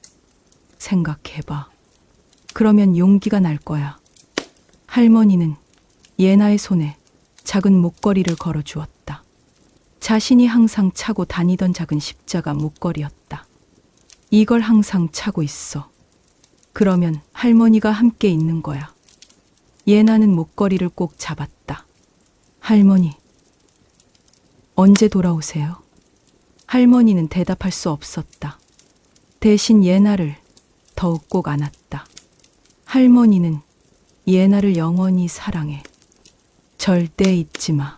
생각해봐. 그러면 용기가 날 거야. 할머니는 예나의 손에 작은 목걸이를 걸어 주었다. 자신이 항상 차고 다니던 작은 십자가 목걸이였다. 이걸 항상 차고 있어. 그러면 할머니가 함께 있는 거야. 예나는 목걸이를 꼭 잡았다. 할머니, 언제 돌아오세요? 할머니는 대답할 수 없었다. 대신 예나를 더욱 꼭 안았다. 할머니는 예나를 영원히 사랑해. 절대 잊지 마.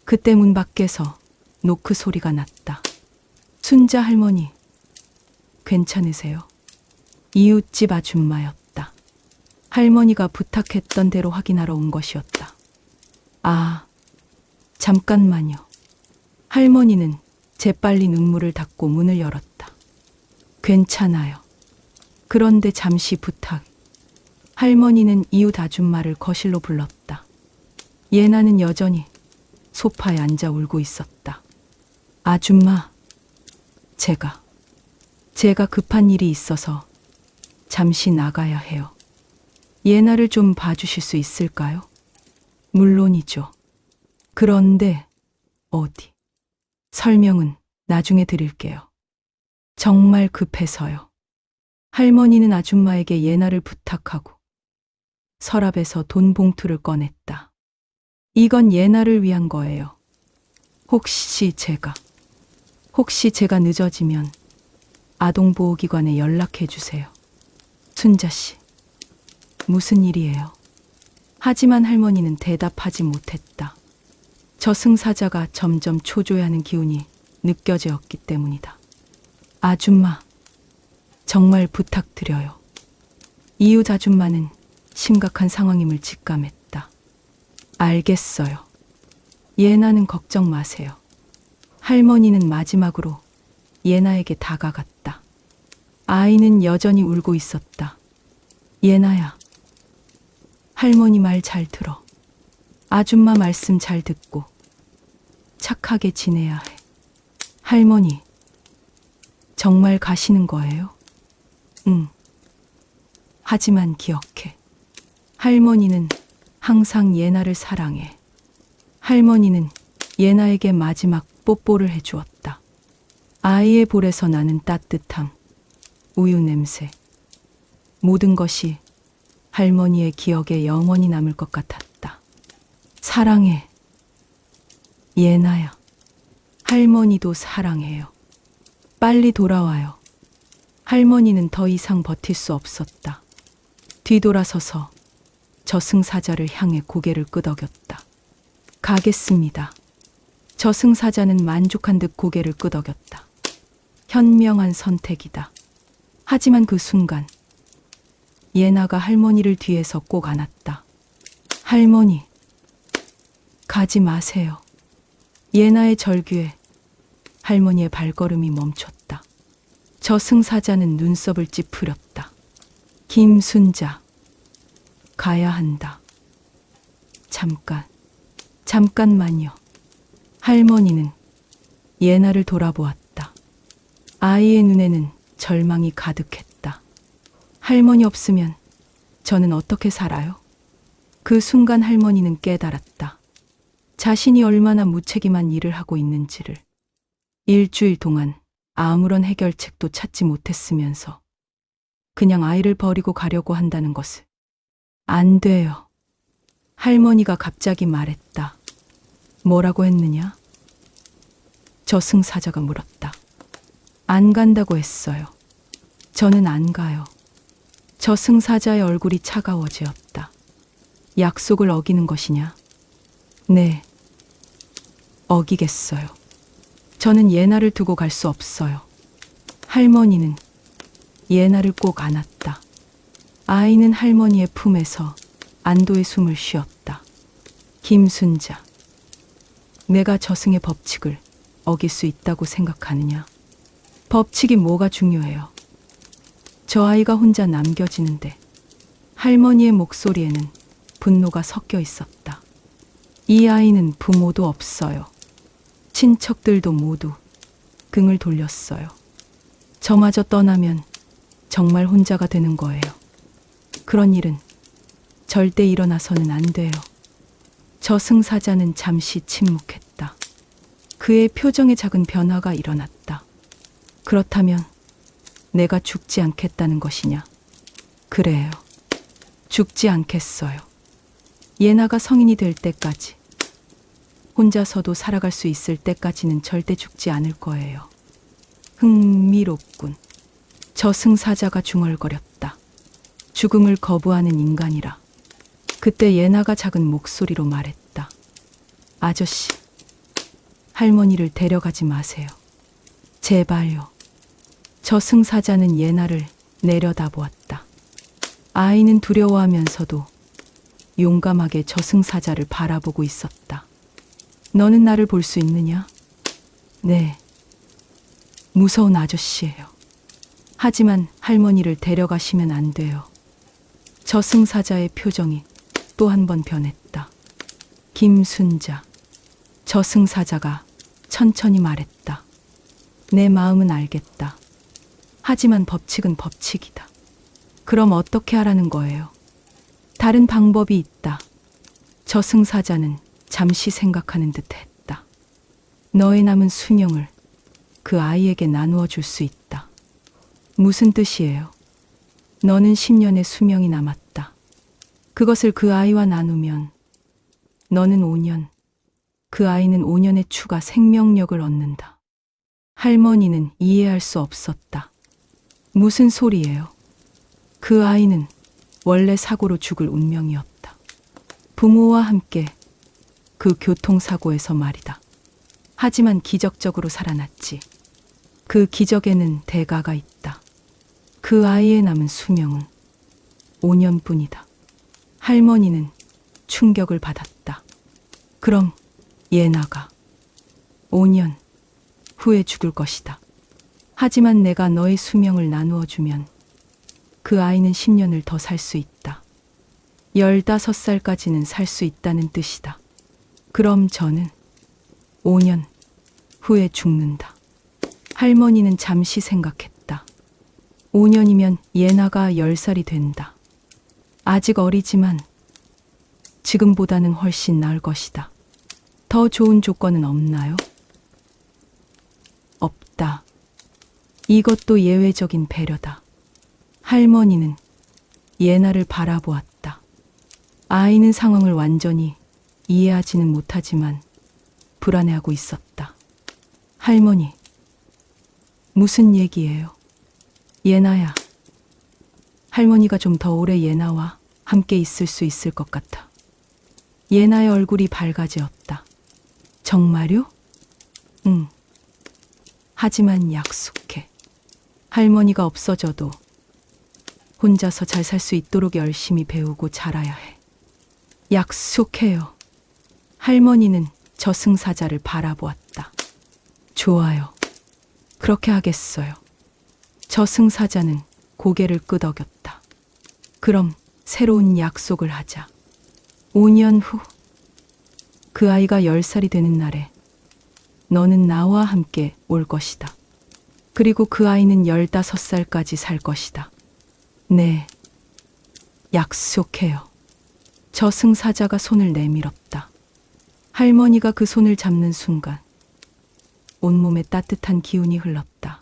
그때 문 밖에서 노크 소리가 났다. 순자 할머니, 괜찮으세요? 이웃집 아줌마였다. 할머니가 부탁했던 대로 확인하러 온 것이었다. 아, 잠깐만요. 할머니는 재빨리 눈물을 닦고 문을 열었다. 괜찮아요. 그런데 잠시 부탁. 할머니는 이웃 아줌마를 거실로 불렀다. 예나는 여전히 소파에 앉아 울고 있었다. 아줌마, 제가 급한 일이 있어서 잠시 나가야 해요. 예나를 좀 봐주실 수 있을까요? 물론이죠. 그런데 어디? 설명은 나중에 드릴게요. 정말 급해서요. 할머니는 아줌마에게 예나를 부탁하고 서랍에서 돈 봉투를 꺼냈다. 이건 예나를 위한 거예요. 혹시 제가 늦어지면 아동보호기관에 연락해 주세요. 순자 씨, 무슨 일이에요? 하지만 할머니는 대답하지 못했다. 저승사자가 점점 초조해하는 기운이 느껴졌기 때문이다. 아줌마, 정말 부탁드려요. 이웃 아줌마는 심각한 상황임을 직감했다. 알겠어요. 예나는 걱정 마세요. 할머니는 마지막으로 예나에게 다가갔다. 아이는 여전히 울고 있었다. 예나야, 할머니 말 잘 들어. 아줌마 말씀 잘 듣고 착하게 지내야 해. 할머니, 정말 가시는 거예요? 응. 하지만 기억해. 할머니는 항상 예나를 사랑해. 할머니는 예나에게 마지막 뽀뽀를 해주었다. 아이의 볼에서 나는 따뜻함, 우유 냄새. 모든 것이 할머니의 기억에 영원히 남을 것 같았다. 사랑해. 예나야. 할머니도 사랑해요. 빨리 돌아와요. 할머니는 더 이상 버틸 수 없었다. 뒤돌아서서 저승사자를 향해 고개를 끄덕였다. 가겠습니다. 저승사자는 만족한 듯 고개를 끄덕였다. 현명한 선택이다. 하지만 그 순간 예나가 할머니를 뒤에서 꼭 안았다. 할머니, 가지 마세요. 예나의 절규에 할머니의 발걸음이 멈췄다. 저승사자는 눈썹을 찌푸렸다. 김순자, 가야 한다. 잠깐만요. 할머니는 예나를 돌아보았다. 아이의 눈에는 절망이 가득했다. 할머니 없으면 저는 어떻게 살아요? 그 순간 할머니는 깨달았다. 자신이 얼마나 무책임한 일을 하고 있는지를. 일주일 동안 아무런 해결책도 찾지 못했으면서 그냥 아이를 버리고 가려고 한다는 것을. 안 돼요. 할머니가 갑자기 말했다. 뭐라고 했느냐? 저승사자가 물었다. 안 간다고 했어요. 저는 안 가요. 저승사자의 얼굴이 차가워지었다. 약속을 어기는 것이냐? 네, 어기겠어요. 저는 예나를 두고 갈 수 없어요. 할머니는 예나를 꼭 안았다. 아이는 할머니의 품에서 안도의 숨을 쉬었다. 김순자, 내가 저승의 법칙을 어길 수 있다고 생각하느냐? 법칙이 뭐가 중요해요? 저 아이가 혼자 남겨지는데 할머니의 목소리에는 분노가 섞여 있었다. 이 아이는 부모도 없어요. 친척들도 모두 등을 돌렸어요. 저마저 떠나면 정말 혼자가 되는 거예요. 그런 일은 절대 일어나서는 안 돼요. 저승사자는 잠시 침묵했다. 그의 표정에 작은 변화가 일어났다. 그렇다면 내가 죽지 않겠다는 것이냐? 그래요. 죽지 않겠어요. 예나가 성인이 될 때까지, 혼자서도 살아갈 수 있을 때까지는 절대 죽지 않을 거예요. 흥미롭군. 저승사자가 중얼거렸다. 죽음을 거부하는 인간이라. 그때 예나가 작은 목소리로 말했다. 아저씨, 할머니를 데려가지 마세요. 제발요. 저승사자는 예나를 내려다보았다. 아이는 두려워하면서도 용감하게 저승사자를 바라보고 있었다. 너는 나를 볼 수 있느냐? 네. 무서운 아저씨예요. 하지만 할머니를 데려가시면 안 돼요. 저승사자의 표정이 또 한 번 변했다. 김순자. 저승사자가 천천히 말했다. 내 마음은 알겠다. 하지만 법칙은 법칙이다. 그럼 어떻게 하라는 거예요? 다른 방법이 있다. 저승사자는 잠시 생각하는 듯 했다. 너의 남은 수명을 그 아이에게 나누어 줄 수 있다. 무슨 뜻이에요? 너는 10년의 수명이 남았다. 그것을 그 아이와 나누면 너는 5년, 그 아이는 5년의 추가 생명력을 얻는다. 할머니는 이해할 수 없었다. 무슨 소리예요? 그 아이는 원래 사고로 죽을 운명이었다. 부모와 함께 그 교통사고에서 말이다. 하지만 기적적으로 살아났지. 그 기적에는 대가가 있다. 그 아이의 남은 수명은 5년뿐이다. 할머니는 충격을 받았다. 그럼 예나가 5년 후에 죽을 것이다. 하지만 내가 너의 수명을 나누어 주면 그 아이는 10년을 더 살 수 있다. 15살까지는 살 수 있다는 뜻이다. 그럼 저는 5년 후에 죽는다. 할머니는 잠시 생각했다. 5년이면 예나가 10살이 된다. 아직 어리지만 지금보다는 훨씬 나을 것이다. 더 좋은 조건은 없나요? 없다. 이것도 예외적인 배려다. 할머니는 예나를 바라보았다. 아이는 상황을 완전히 이해하지는 못하지만 불안해하고 있었다. 할머니, 무슨 얘기예요? 예나야. 할머니가 좀 더 오래 예나와 함께 있을 수 있을 것 같아. 예나의 얼굴이 밝아지었다. 정말요? 응. 하지만 약속해. 할머니가 없어져도 혼자서 잘 살 수 있도록 열심히 배우고 자라야 해. 약속해요. 할머니는 저승사자를 바라보았다. 좋아요. 그렇게 하겠어요. 저승사자는 고개를 끄덕였다. 그럼 새로운 약속을 하자. 5년 후, 그 아이가 10살이 되는 날에 너는 나와 함께 올 것이다. 그리고 그 아이는 15살까지 살 것이다. 네, 약속해요. 저승사자가 손을 내밀었다. 할머니가 그 손을 잡는 순간 온몸에 따뜻한 기운이 흘렀다.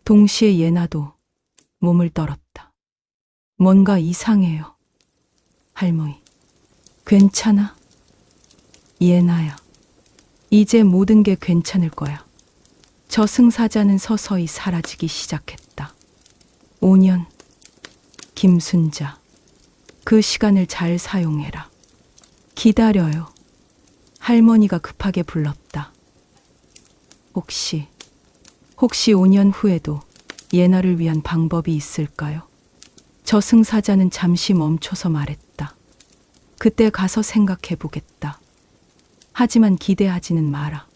동시에 예나도 몸을 떨었다. 뭔가 이상해요. 할머니, 괜찮아? 예나야, 이제 모든 게 괜찮을 거야. 저승사자는 서서히 사라지기 시작했다. 5년, 김순자, 그 시간을 잘 사용해라. 기다려요. 할머니가 급하게 불렀다. 혹시 5년 후에도 예나를 위한 방법이 있을까요? 저승사자는 잠시 멈춰서 말했다. 그때 가서 생각해 보겠다. 하지만 기대하지는 마라.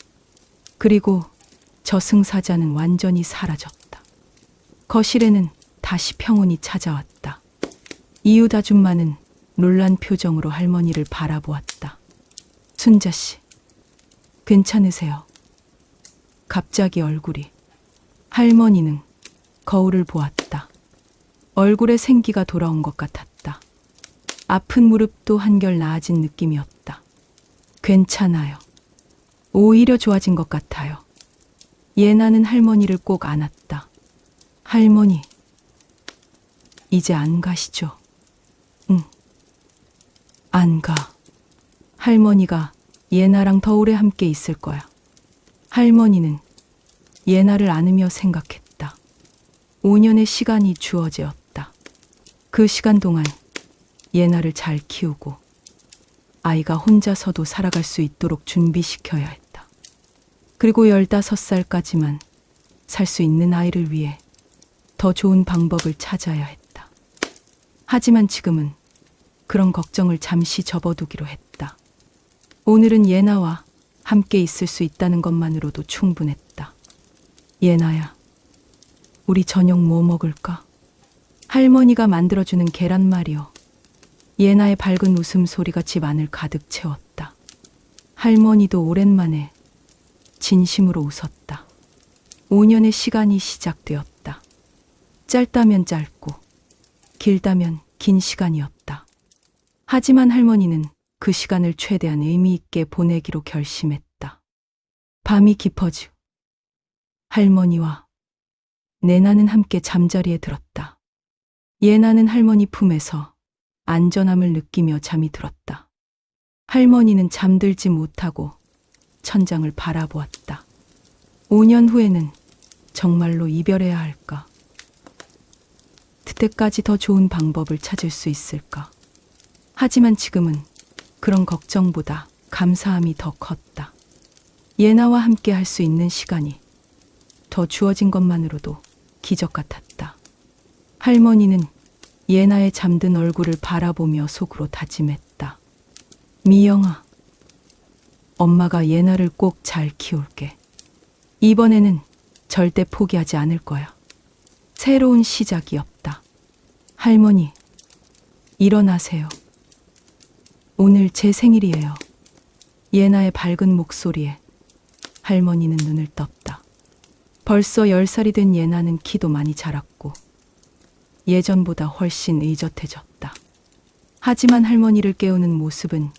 그리고 저승사자는 완전히 사라졌다. 거실에는 다시 평온이 찾아왔다. 이웃 아줌마는 놀란 표정으로 할머니를 바라보았다. 순자 씨, 괜찮으세요? 갑자기 얼굴이. 할머니는 거울을 보았다. 얼굴에 생기가 돌아온 것 같았다. 아픈 무릎도 한결 나아진 느낌이었다. 괜찮아요. 오히려 좋아진 것 같아요. 예나는 할머니를 꼭 안았다. 할머니, 이제 안 가시죠? 응. 안 가. 할머니가 예나랑 더 오래 함께 있을 거야. 할머니는 예나를 안으며 생각했다. 5년의 시간이 주어졌다. 그 시간 동안 예나를 잘 키우고 아이가 혼자서도 살아갈 수 있도록 준비시켜야 했다. 그리고 15살까지만 살 수 있는 아이를 위해 더 좋은 방법을 찾아야 했다. 하지만 지금은 그런 걱정을 잠시 접어두기로 했다. 오늘은 예나와 함께 있을 수 있다는 것만으로도 충분했다. 예나야, 우리 저녁 뭐 먹을까? 할머니가 만들어주는 계란말이요. 예나의 밝은 웃음소리가 집 안을 가득 채웠다. 할머니도 오랜만에 진심으로 웃었다. 5년의 시간이 시작되었다. 짧다면 짧고 길다면 긴 시간이었다. 하지만 할머니는 그 시간을 최대한 의미 있게 보내기로 결심했다. 밤이 깊어지고 할머니와 내나는 함께 잠자리에 들었다. 예나는 할머니 품에서 안전함을 느끼며 잠이 들었다. 할머니는 잠들지 못하고 천장을 바라보았다. 5년 후에는 정말로 이별해야 할까? 그때까지 더 좋은 방법을 찾을 수 있을까? 하지만 지금은 그런 걱정보다 감사함이 더 컸다. 예나와 함께 할 수 있는 시간이 더 주어진 것만으로도 기적 같았다. 할머니는 예나의 잠든 얼굴을 바라보며 속으로 다짐했다. 미영아, 엄마가 예나를 꼭 잘 키울게. 이번에는 절대 포기하지 않을 거야. 새로운 시작이었다. 할머니, 일어나세요. 오늘 제 생일이에요. 예나의 밝은 목소리에 할머니는 눈을 떴다. 벌써 10살이 된 예나는 키도 많이 자랐고 예전보다 훨씬 의젓해졌다. 하지만 할머니를 깨우는 모습은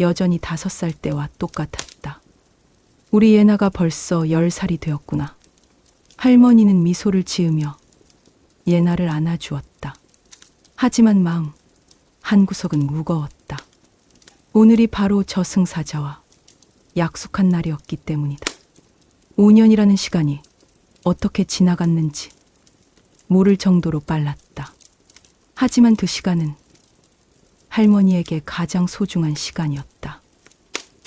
여전히 5살 때와 똑같았다. 우리 예나가 벌써 10살이 되었구나. 할머니는 미소를 지으며 예나를 안아주었다. 하지만 마음 한구석은 무거웠다. 오늘이 바로 저승사자와 약속한 날이었기 때문이다. 5년이라는 시간이 어떻게 지나갔는지 모를 정도로 빨랐다. 하지만 그 시간은 할머니에게 가장 소중한 시간이었다.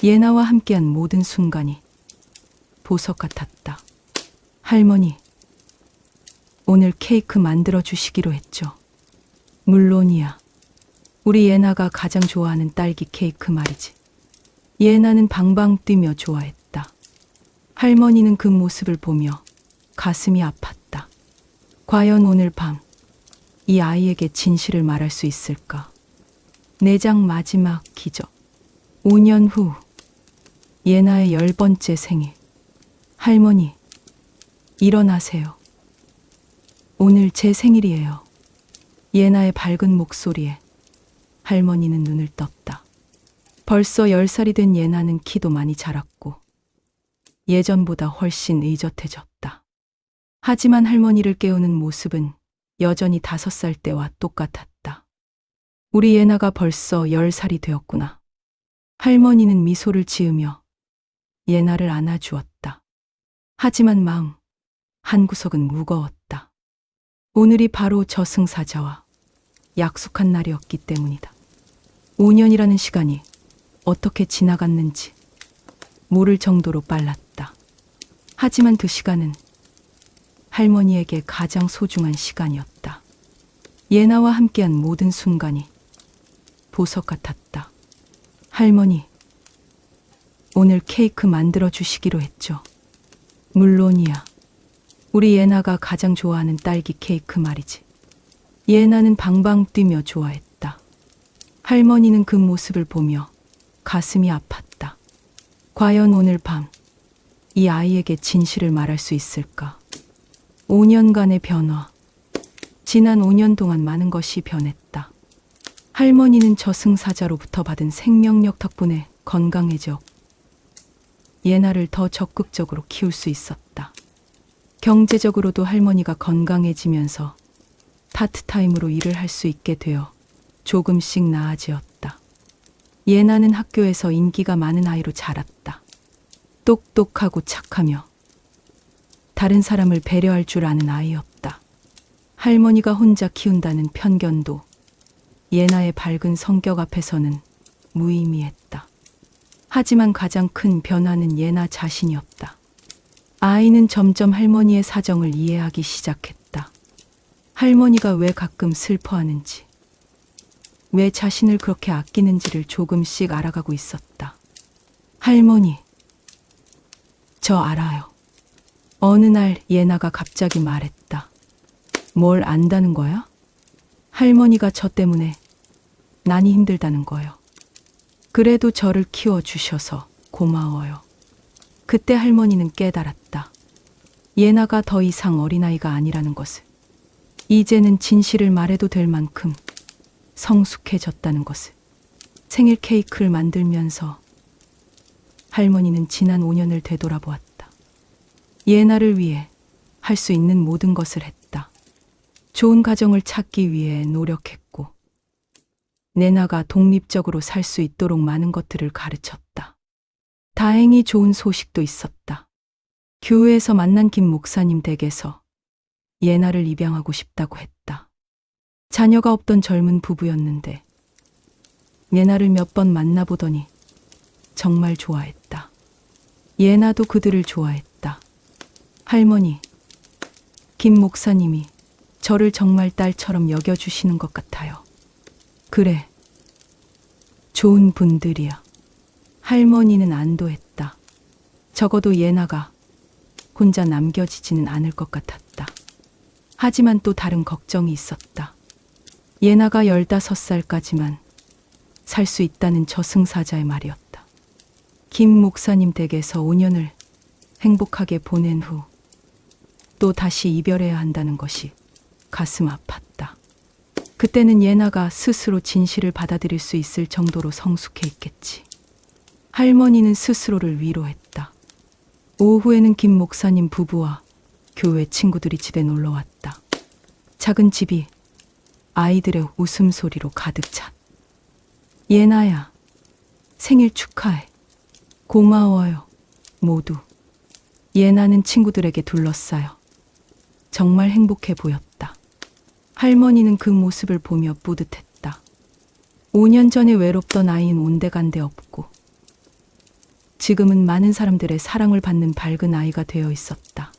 예나와 함께한 모든 순간이 보석 같았다. 할머니, 오늘 케이크 만들어 주시기로 했죠. 물론이야. 우리 예나가 가장 좋아하는 딸기 케이크 말이지. 예나는 방방 뛰며 좋아했다. 할머니는 그 모습을 보며 가슴이 아팠다. 과연 오늘 밤 이 아이에게 진실을 말할 수 있을까? 내장 마지막 기적. 5년 후 예나의 10번째 생일. 할머니, 일어나세요. 오늘 제 생일이에요. 예나의 밝은 목소리에 할머니는 눈을 떴다. 벌써 10살이 된 예나는 키도 많이 자랐고 예전보다 훨씬 의젓해졌다. 하지만 할머니를 깨우는 모습은 여전히 5살 때와 똑같았다. 우리 예나가 벌써 10살이 되었구나. 할머니는 미소를 지으며 예나를 안아주었다. 하지만 마음 한구석은 무거웠다. 오늘이 바로 저승사자와 약속한 날이었기 때문이다. 5년이라는 시간이 어떻게 지나갔는지 모를 정도로 빨랐다. 하지만 그 시간은 할머니에게 가장 소중한 시간이었다. 예나와 함께한 모든 순간이 보석 같았다. 할머니, 오늘 케이크 만들어 주시기로 했죠. 물론이야. 우리 예나가 가장 좋아하는 딸기 케이크 말이지. 예나는 방방 뛰며 좋아했다. 할머니는 그 모습을 보며 가슴이 아팠다. 과연 오늘 밤 이 아이에게 진실을 말할 수 있을까? 5년간의 변화. 지난 5년 동안 많은 것이 변했다. 할머니는 저승사자로부터 받은 생명력 덕분에 건강해져 예나를 더 적극적으로 키울 수 있었다. 경제적으로도 할머니가 건강해지면서 파트타임으로 일을 할 수 있게 되어 조금씩 나아지었다. 예나는 학교에서 인기가 많은 아이로 자랐다. 똑똑하고 착하며 다른 사람을 배려할 줄 아는 아이였다. 할머니가 혼자 키운다는 편견도 예나의 밝은 성격 앞에서는 무의미했다. 하지만 가장 큰 변화는 예나 자신이었다. 아이는 점점 할머니의 사정을 이해하기 시작했다. 할머니가 왜 가끔 슬퍼하는지, 왜 자신을 그렇게 아끼는지를 조금씩 알아가고 있었다. 할머니, 저 알아요. 어느 날 예나가 갑자기 말했다. 뭘 안다는 거야? 할머니가 저 때문에 많이 힘들다는 거요. 그래도 저를 키워주셔서 고마워요. 그때 할머니는 깨달았다. 예나가 더 이상 어린아이가 아니라는 것을. 이제는 진실을 말해도 될 만큼 성숙해졌다는 것을. 생일 케이크를 만들면서 할머니는 지난 5년을 되돌아보았다. 예나를 위해 할 수 있는 모든 것을 했다. 좋은 가정을 찾기 위해 노력했고, 예나가 독립적으로 살 수 있도록 많은 것들을 가르쳤다. 다행히 좋은 소식도 있었다. 교회에서 만난 김 목사님 댁에서 예나를 입양하고 싶다고 했다. 자녀가 없던 젊은 부부였는데 예나를 몇 번 만나보더니 정말 좋아했다. 예나도 그들을 좋아했다. 할머니, 김 목사님이 저를 정말 딸처럼 여겨주시는 것 같아요. 그래, 좋은 분들이야. 할머니는 안도했다. 적어도 예나가 혼자 남겨지지는 않을 것 같았다. 하지만 또 다른 걱정이 있었다. 예나가 15살까지만 살 수 있다는 저승사자의 말이었다. 김 목사님 댁에서 5년을 행복하게 보낸 후 또 다시 이별해야 한다는 것이 가슴 아팠다. 그때는 예나가 스스로 진실을 받아들일 수 있을 정도로 성숙해 있겠지. 할머니는 스스로를 위로했다. 오후에는 김 목사님 부부와 교회 친구들이 집에 놀러 왔다. 작은 집이 아이들의 웃음소리로 가득 찼다. 예나야, 생일 축하해. 고마워요, 모두. 예나는 친구들에게 둘러싸여 정말 행복해 보였다. 할머니는 그 모습을 보며 뿌듯했다. 5년 전에 외롭던 아이는 온데간데 없고 지금은 많은 사람들의 사랑을 받는 밝은 아이가 되어 있었다.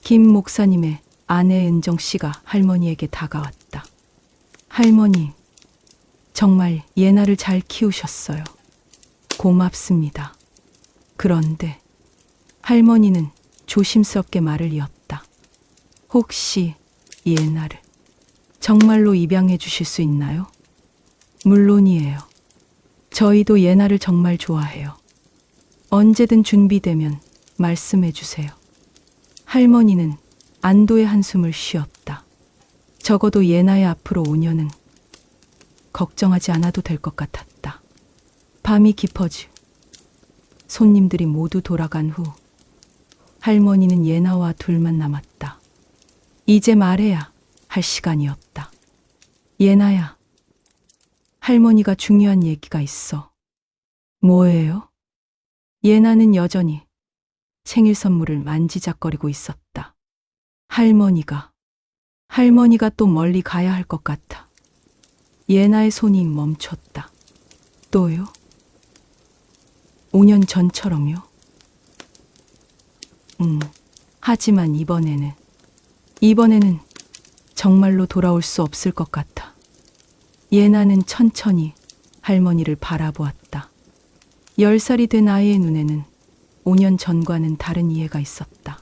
김 목사님의 아내 은정 씨가 할머니에게 다가왔다. 할머니, 정말 예나를 잘 키우셨어요. 고맙습니다. 그런데 할머니는 조심스럽게 말을 이었다. 혹시 예나를 정말로 입양해 주실 수 있나요? 물론이에요. 저희도 예나를 정말 좋아해요. 언제든 준비되면 말씀해 주세요. 할머니는 안도의 한숨을 쉬었다. 적어도 예나의 앞으로 5년은 걱정하지 않아도 될 것 같았다. 밤이 깊어지고 손님들이 모두 돌아간 후 할머니는 예나와 둘만 남았다. 이제 말해야 할 시간이었다. 예나야, 할머니가 중요한 얘기가 있어. 뭐예요? 예나는 여전히 생일 선물을 만지작거리고 있었다. 할머니가 또 멀리 가야 할 것 같아. 예나의 손이 멈췄다. 또요? 5년 전처럼요? 하지만 이번에는 정말로 돌아올 수 없을 것 같아. 예나는 천천히 할머니를 바라보았다. 10살이 된 아이의 눈에는 5년 전과는 다른 이해가 있었다.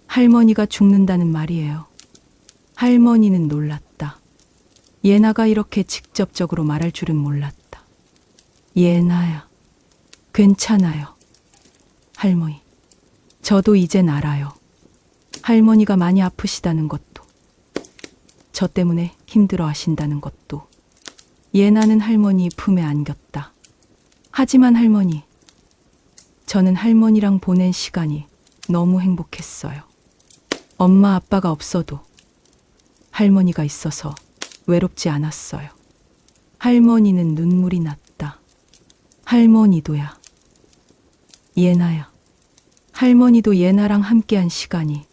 할머니가 죽는다는 말이에요. 할머니는 놀랐다. 예나가 이렇게 직접적으로 말할 줄은 몰랐다. 예나야, 괜찮아요. 할머니, 저도 이젠 알아요. 할머니가 많이 아프시다는 것도, 저 때문에 힘들어 하신다는 것도. 예나는 할머니 품에 안겼다. 하지만 할머니, 저는 할머니랑 보낸 시간이 너무 행복했어요. 엄마 아빠가 없어도 할머니가 있어서 외롭지 않았어요. 할머니는 눈물이 났다. 할머니도야. 예나야. 할머니도 예나랑 함께한 시간이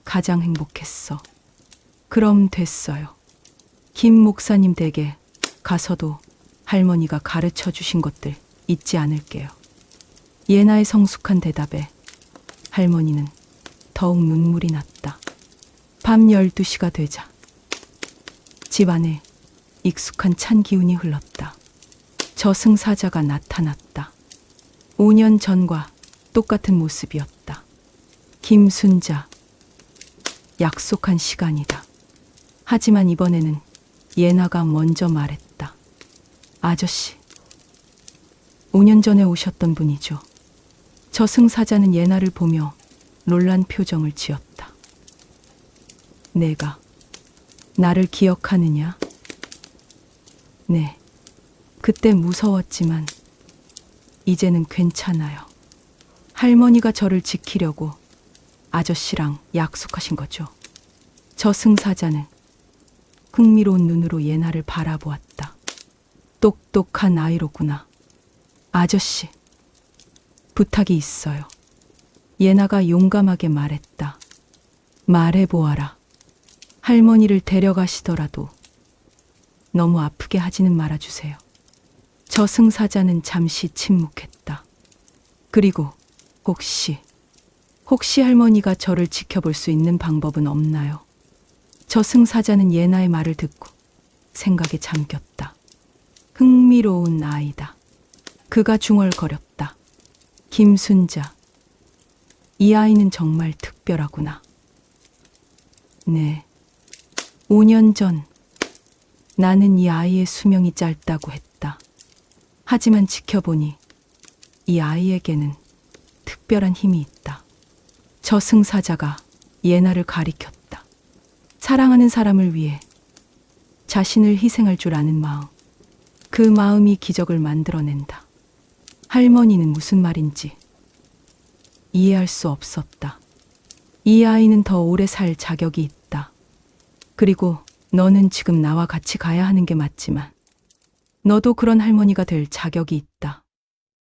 가장 행복했어. 그럼 됐어요. 김 목사님 댁에 가서도 할머니가 가르쳐 주신 것들 잊지 않을게요. 예나의 성숙한 대답에 할머니는 더욱 눈물이 났다. 밤 12시가 되자 집 안에 익숙한 찬 기운이 흘렀다. 저승사자가 나타났다. 5년 전과 똑같은 모습이었다. 김순자, 약속한 시간이다. 하지만 이번에는 예나가 먼저 말했다. 아저씨, 5년 전에 오셨던 분이죠. 저승사자는 예나를 보며 놀란 표정을 지었다. 내가 나를 기억하느냐? 네, 그때 무서웠지만 이제는 괜찮아요. 할머니가 저를 지키려고 아저씨랑 약속하신 거죠. 저승사자는 흥미로운 눈으로 예나를 바라보았다. 똑똑한 아이로구나. 아저씨, 부탁이 있어요. 예나가 용감하게 말했다. 말해보아라. 할머니를 데려가시더라도 너무 아프게 하지는 말아주세요. 저승사자는 잠시 침묵했다. 그리고 혹시 할머니가 저를 지켜볼 수 있는 방법은 없나요? 저승사자는 예나의 말을 듣고 생각에 잠겼다. 흥미로운 아이다. 그가 중얼거렸다. 김순자, 이 아이는 정말 특별하구나. 네, 5년 전 나는 이 아이의 수명이 짧다고 했다. 하지만 지켜보니 이 아이에게는 특별한 힘이 있다. 저승사자가 예나를 가리켰다. 사랑하는 사람을 위해 자신을 희생할 줄 아는 마음. 그 마음이 기적을 만들어낸다. 할머니는 무슨 말인지 이해할 수 없었다. 이 아이는 더 오래 살 자격이 있다. 그리고 너는 지금 나와 같이 가야 하는 게 맞지만 너도 그런 할머니가 될 자격이 있다.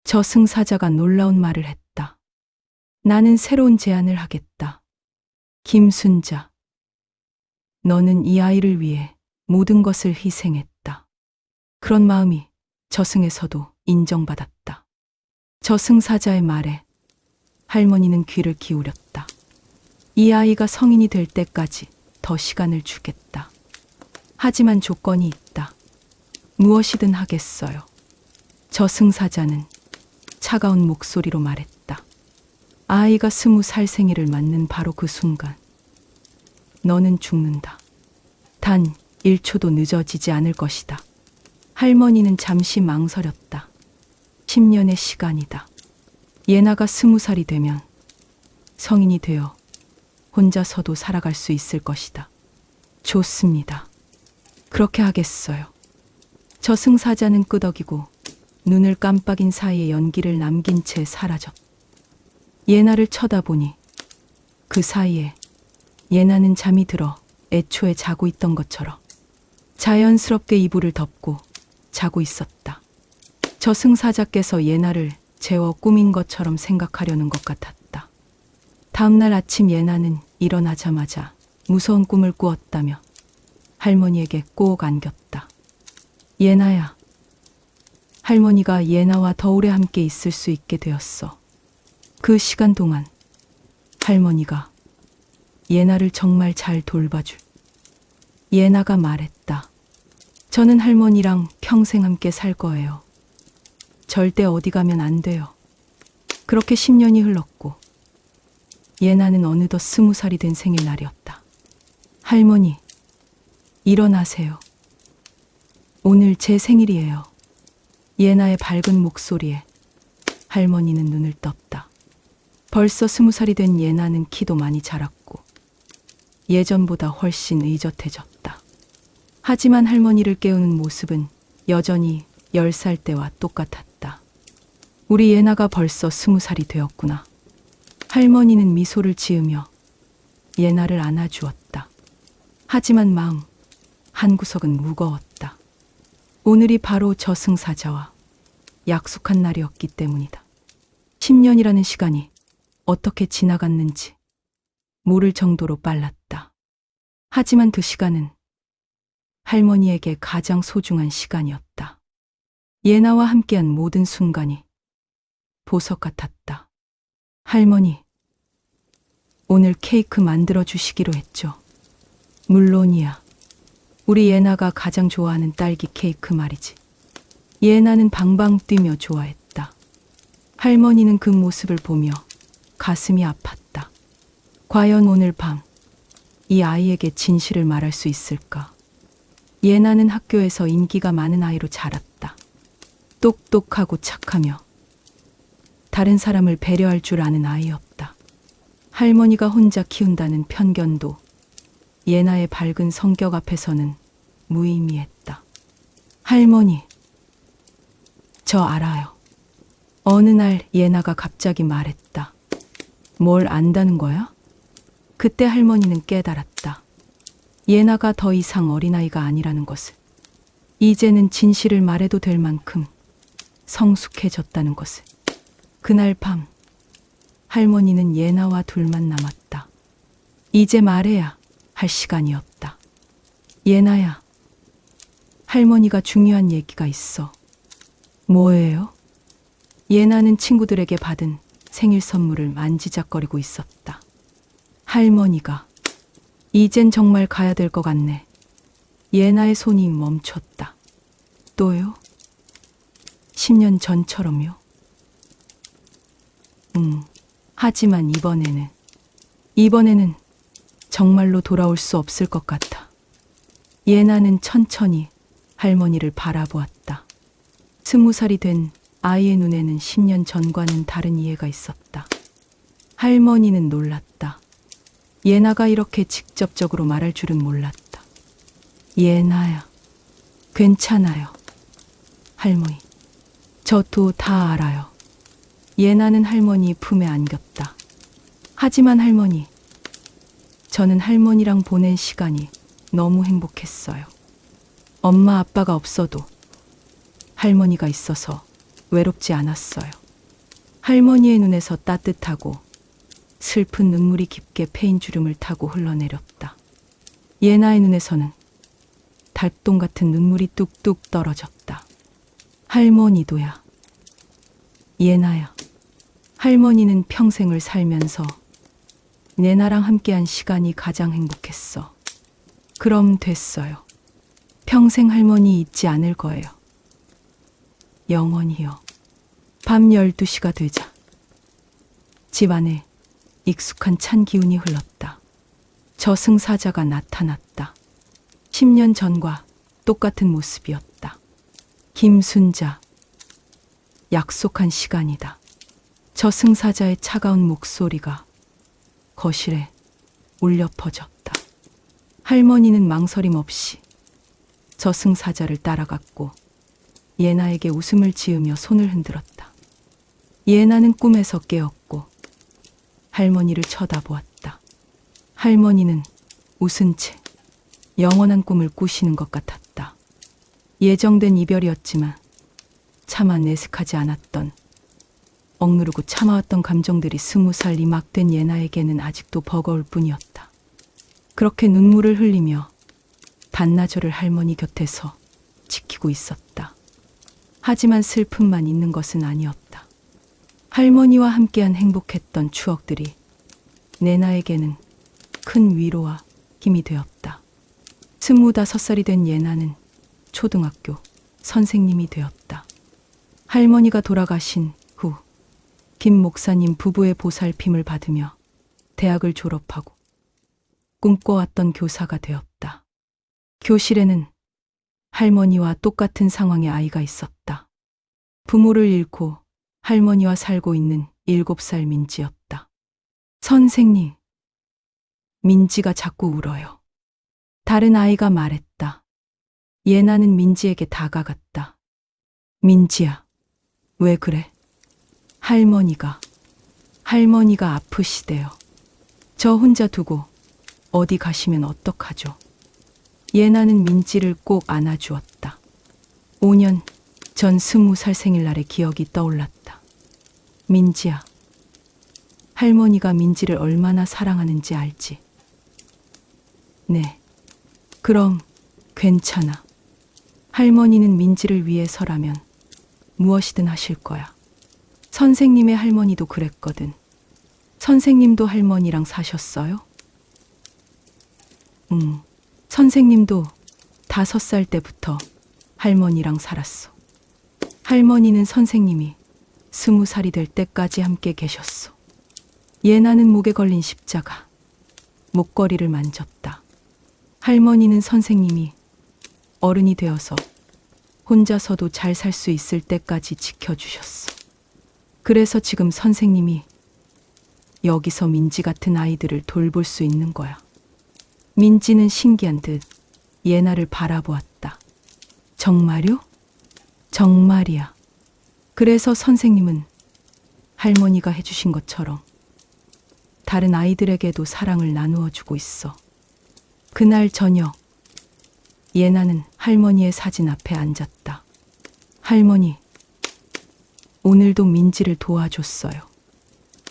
저승사자가 놀라운 말을 했다. 나는 새로운 제안을 하겠다. 김순자, 너는 이 아이를 위해 모든 것을 희생했다. 그런 마음이 저승에서도 인정받았다. 저승사자의 말에 할머니는 귀를 기울였다. 이 아이가 성인이 될 때까지 더 시간을 주겠다. 하지만 조건이 있다. 무엇이든 하겠어요. 저승사자는 차가운 목소리로 말했다. 아이가 20살 생일을 맞는 바로 그 순간 너는 죽는다. 단 1초도 늦어지지 않을 것이다. 할머니는 잠시 망설였다. 10년의 시간이다. 예나가 20살이 되면 성인이 되어 혼자서도 살아갈 수 있을 것이다. 좋습니다. 그렇게 하겠어요. 저승사자는 끄덕이고 눈을 깜빡인 사이에 연기를 남긴 채 사라졌다. 예나를 쳐다보니 그 사이에 예나는 잠이 들어 애초에 자고 있던 것처럼 자연스럽게 이불을 덮고 자고 있었다. 저승사자께서 예나를 재워 꾸민 것처럼 생각하려는 것 같았다. 다음날 아침 예나는 일어나자마자 무서운 꿈을 꾸었다며 할머니에게 꼭 안겼다. 예나야, 할머니가 예나와 더 오래 함께 있을 수 있게 되었어. 그 시간 동안 할머니가 예나를 정말 잘 돌봐줄. 예나가 말했다. 저는 할머니랑 평생 함께 살 거예요. 절대 어디 가면 안 돼요. 그렇게 10년이 흘렀고 예나는 어느덧 20살이 된 생일날이었다. 할머니, 일어나세요. 오늘 제 생일이에요. 예나의 밝은 목소리에 할머니는 눈을 떴다. 벌써 20살이 된 예나는 키도 많이 자랐고 예전보다 훨씬 의젓해졌다. 하지만 할머니를 깨우는 모습은 여전히 10살 때와 똑같았다. 우리 예나가 벌써 20살이 되었구나. 할머니는 미소를 지으며 예나를 안아주었다. 하지만 마음 한구석은 무거웠다. 오늘이 바로 저승사자와 약속한 날이었기 때문이다. 10년이라는 시간이 어떻게 지나갔는지 모를 정도로 빨랐다. 하지만 그 시간은 할머니에게 가장 소중한 시간이었다. 예나와 함께한 모든 순간이 보석 같았다. 할머니, 오늘 케이크 만들어 주시기로 했죠. 물론이야. 우리 예나가 가장 좋아하는 딸기 케이크 말이지. 예나는 방방 뛰며 좋아했다. 할머니는 그 모습을 보며 가슴이 아팠다. 과연 오늘 밤 이 아이에게 진실을 말할 수 있을까? 예나는 학교에서 인기가 많은 아이로 자랐다. 똑똑하고 착하며 다른 사람을 배려할 줄 아는 아이였다. 할머니가 혼자 키운다는 편견도 예나의 밝은 성격 앞에서는 무의미했다. 할머니, 저 알아요. 어느 날 예나가 갑자기 말했다. 뭘 안다는 거야? 그때 할머니는 깨달았다. 예나가 더 이상 어린아이가 아니라는 것을. 이제는 진실을 말해도 될 만큼 성숙해졌다는 것을. 그날 밤 할머니는 예나와 둘만 남았다. 이제 말해야 할 시간이었다. 예나야, 할머니가 중요한 얘기가 있어. 뭐예요? 예나는 친구들에게 받은 생일 선물을 만지작거리고 있었다. 할머니가 이젠 정말 가야 될 것 같네. 예나의 손이 멈췄다. 또요? 10년 전처럼요? 하지만 이번에는 정말로 돌아올 수 없을 것 같아. 예나는 천천히 할머니를 바라보았다. 20살이 된 아이의 눈에는 10년 전과는 다른 이해가 있었다. 할머니는 놀랐다. 예나가 이렇게 직접적으로 말할 줄은 몰랐다. 예나야, 괜찮아요. 할머니, 저도 다 알아요. 예나는 할머니 품에 안겼다. 하지만 할머니, 저는 할머니랑 보낸 시간이 너무 행복했어요. 엄마 아빠가 없어도 할머니가 있어서 외롭지 않았어요. 할머니의 눈에서 따뜻하고 슬픈 눈물이 깊게 패인 주름을 타고 흘러내렸다. 예나의 눈에서는 달동 같은 눈물이 뚝뚝 떨어졌다. 할머니도야. 예나야, 할머니는 평생을 살면서 예나랑 함께한 시간이 가장 행복했어. 그럼 됐어요. 평생 할머니 잊지 않을 거예요. 영원히요. 밤 12시가 되자 집 안에 익숙한 찬 기운이 흘렀다. 저승사자가 나타났다. 10년 전과 똑같은 모습이었다. 김순자, 약속한 시간이다. 저승사자의 차가운 목소리가 거실에 울려 퍼졌다. 할머니는 망설임 없이 저승사자를 따라갔고 예나에게 웃음을 지으며 손을 흔들었다. 예나는 꿈에서 깨었고 할머니를 쳐다보았다. 할머니는 웃은 채 영원한 꿈을 꾸시는 것 같았다. 예정된 이별이었지만 차마 내색하지 않았던, 억누르고 참아왔던 감정들이 20살이 막 된 예나에게는 아직도 버거울 뿐이었다. 그렇게 눈물을 흘리며 반나절을 할머니 곁에서 지키고 있었다. 하지만 슬픔만 있는 것은 아니었다. 할머니와 함께한 행복했던 추억들이 예나에게는 큰 위로와 힘이 되었다. 25살이 된 예나는 초등학교 선생님이 되었다. 할머니가 돌아가신 후 김 목사님 부부의 보살핌을 받으며 대학을 졸업하고 꿈꿔왔던 교사가 되었다. 교실에는 할머니와 똑같은 상황의 아이가 있었다. 부모를 잃고 할머니와 살고 있는 7살 민지였다. 선생님, 민지가 자꾸 울어요. 다른 아이가 말했다. 예나는 민지에게 다가갔다. 민지야, 왜 그래? 할머니가 아프시대요. 저 혼자 두고 어디 가시면 어떡하죠? 예나는 민지를 꼭 안아주었다. 5년 전 20살 생일날의 기억이 떠올랐다. 민지야, 할머니가 민지를 얼마나 사랑하는지 알지? 네, 그럼 괜찮아. 할머니는 민지를 위해서라면 무엇이든 하실 거야. 선생님의 할머니도 그랬거든. 선생님도 할머니랑 사셨어요? 선생님도 5살 때부터 할머니랑 살았어. 할머니는 선생님이 20살이 될 때까지 함께 계셨어. 예나는 목에 걸린 십자가, 목걸이를 만졌다. 할머니는 선생님이 어른이 되어서 혼자서도 잘 살 수 있을 때까지 지켜주셨어. 그래서 지금 선생님이 여기서 민지 같은 아이들을 돌볼 수 있는 거야. 민지는 신기한 듯 예나를 바라보았다. 정말요? 정말이야. 그래서 선생님은 할머니가 해주신 것처럼 다른 아이들에게도 사랑을 나누어 주고 있어. 그날 저녁, 예나는 할머니의 사진 앞에 앉았다. 할머니, 오늘도 민지를 도와줬어요.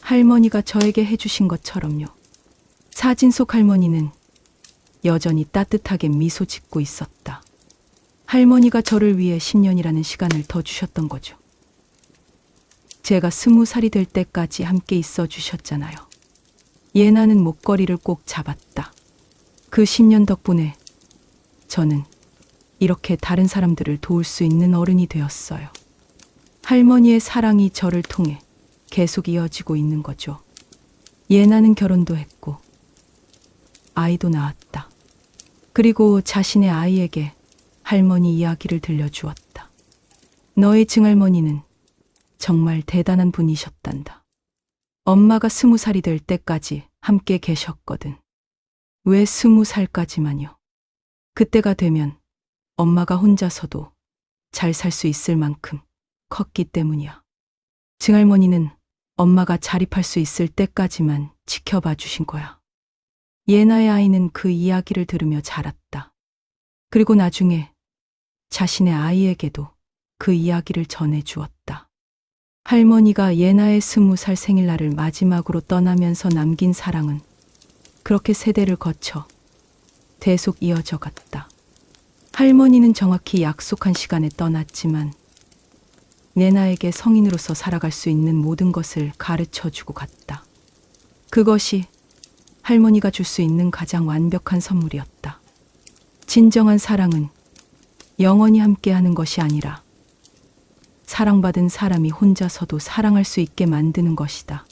할머니가 저에게 해주신 것처럼요. 사진 속 할머니는 여전히 따뜻하게 미소 짓고 있었다. 할머니가 저를 위해 10년이라는 시간을 더 주셨던 거죠. 제가 20살이 될 때까지 함께 있어 주셨잖아요. 예나는 목걸이를 꼭 잡았다. 그 10년 덕분에 저는 이렇게 다른 사람들을 도울 수 있는 어른이 되었어요. 할머니의 사랑이 저를 통해 계속 이어지고 있는 거죠. 예나는 결혼도 했고 아이도 낳았다. 그리고 자신의 아이에게 할머니 이야기를 들려주었다. 너의 증할머니는 정말 대단한 분이셨단다. 엄마가 20살이 될 때까지 함께 계셨거든. 왜 20살까지만요? 그때가 되면 엄마가 혼자서도 잘 살 수 있을 만큼 컸기 때문이야. 증할머니는 엄마가 자립할 수 있을 때까지만 지켜봐 주신 거야. 예나의 아이는 그 이야기를 들으며 자랐다. 그리고 나중에 자신의 아이에게도 그 이야기를 전해주었다. 할머니가 예나의 20살 생일날을 마지막으로 떠나면서 남긴 사랑은 그렇게 세대를 거쳐 계속 이어져 갔다. 할머니는 정확히 약속한 시간에 떠났지만 예나에게 성인으로서 살아갈 수 있는 모든 것을 가르쳐주고 갔다. 그것이 할머니가 줄 수 있는 가장 완벽한 선물이었다. 진정한 사랑은 영원히 함께하는 것이 아니라 사랑받은 사람이 혼자서도 사랑할 수 있게 만드는 것이다.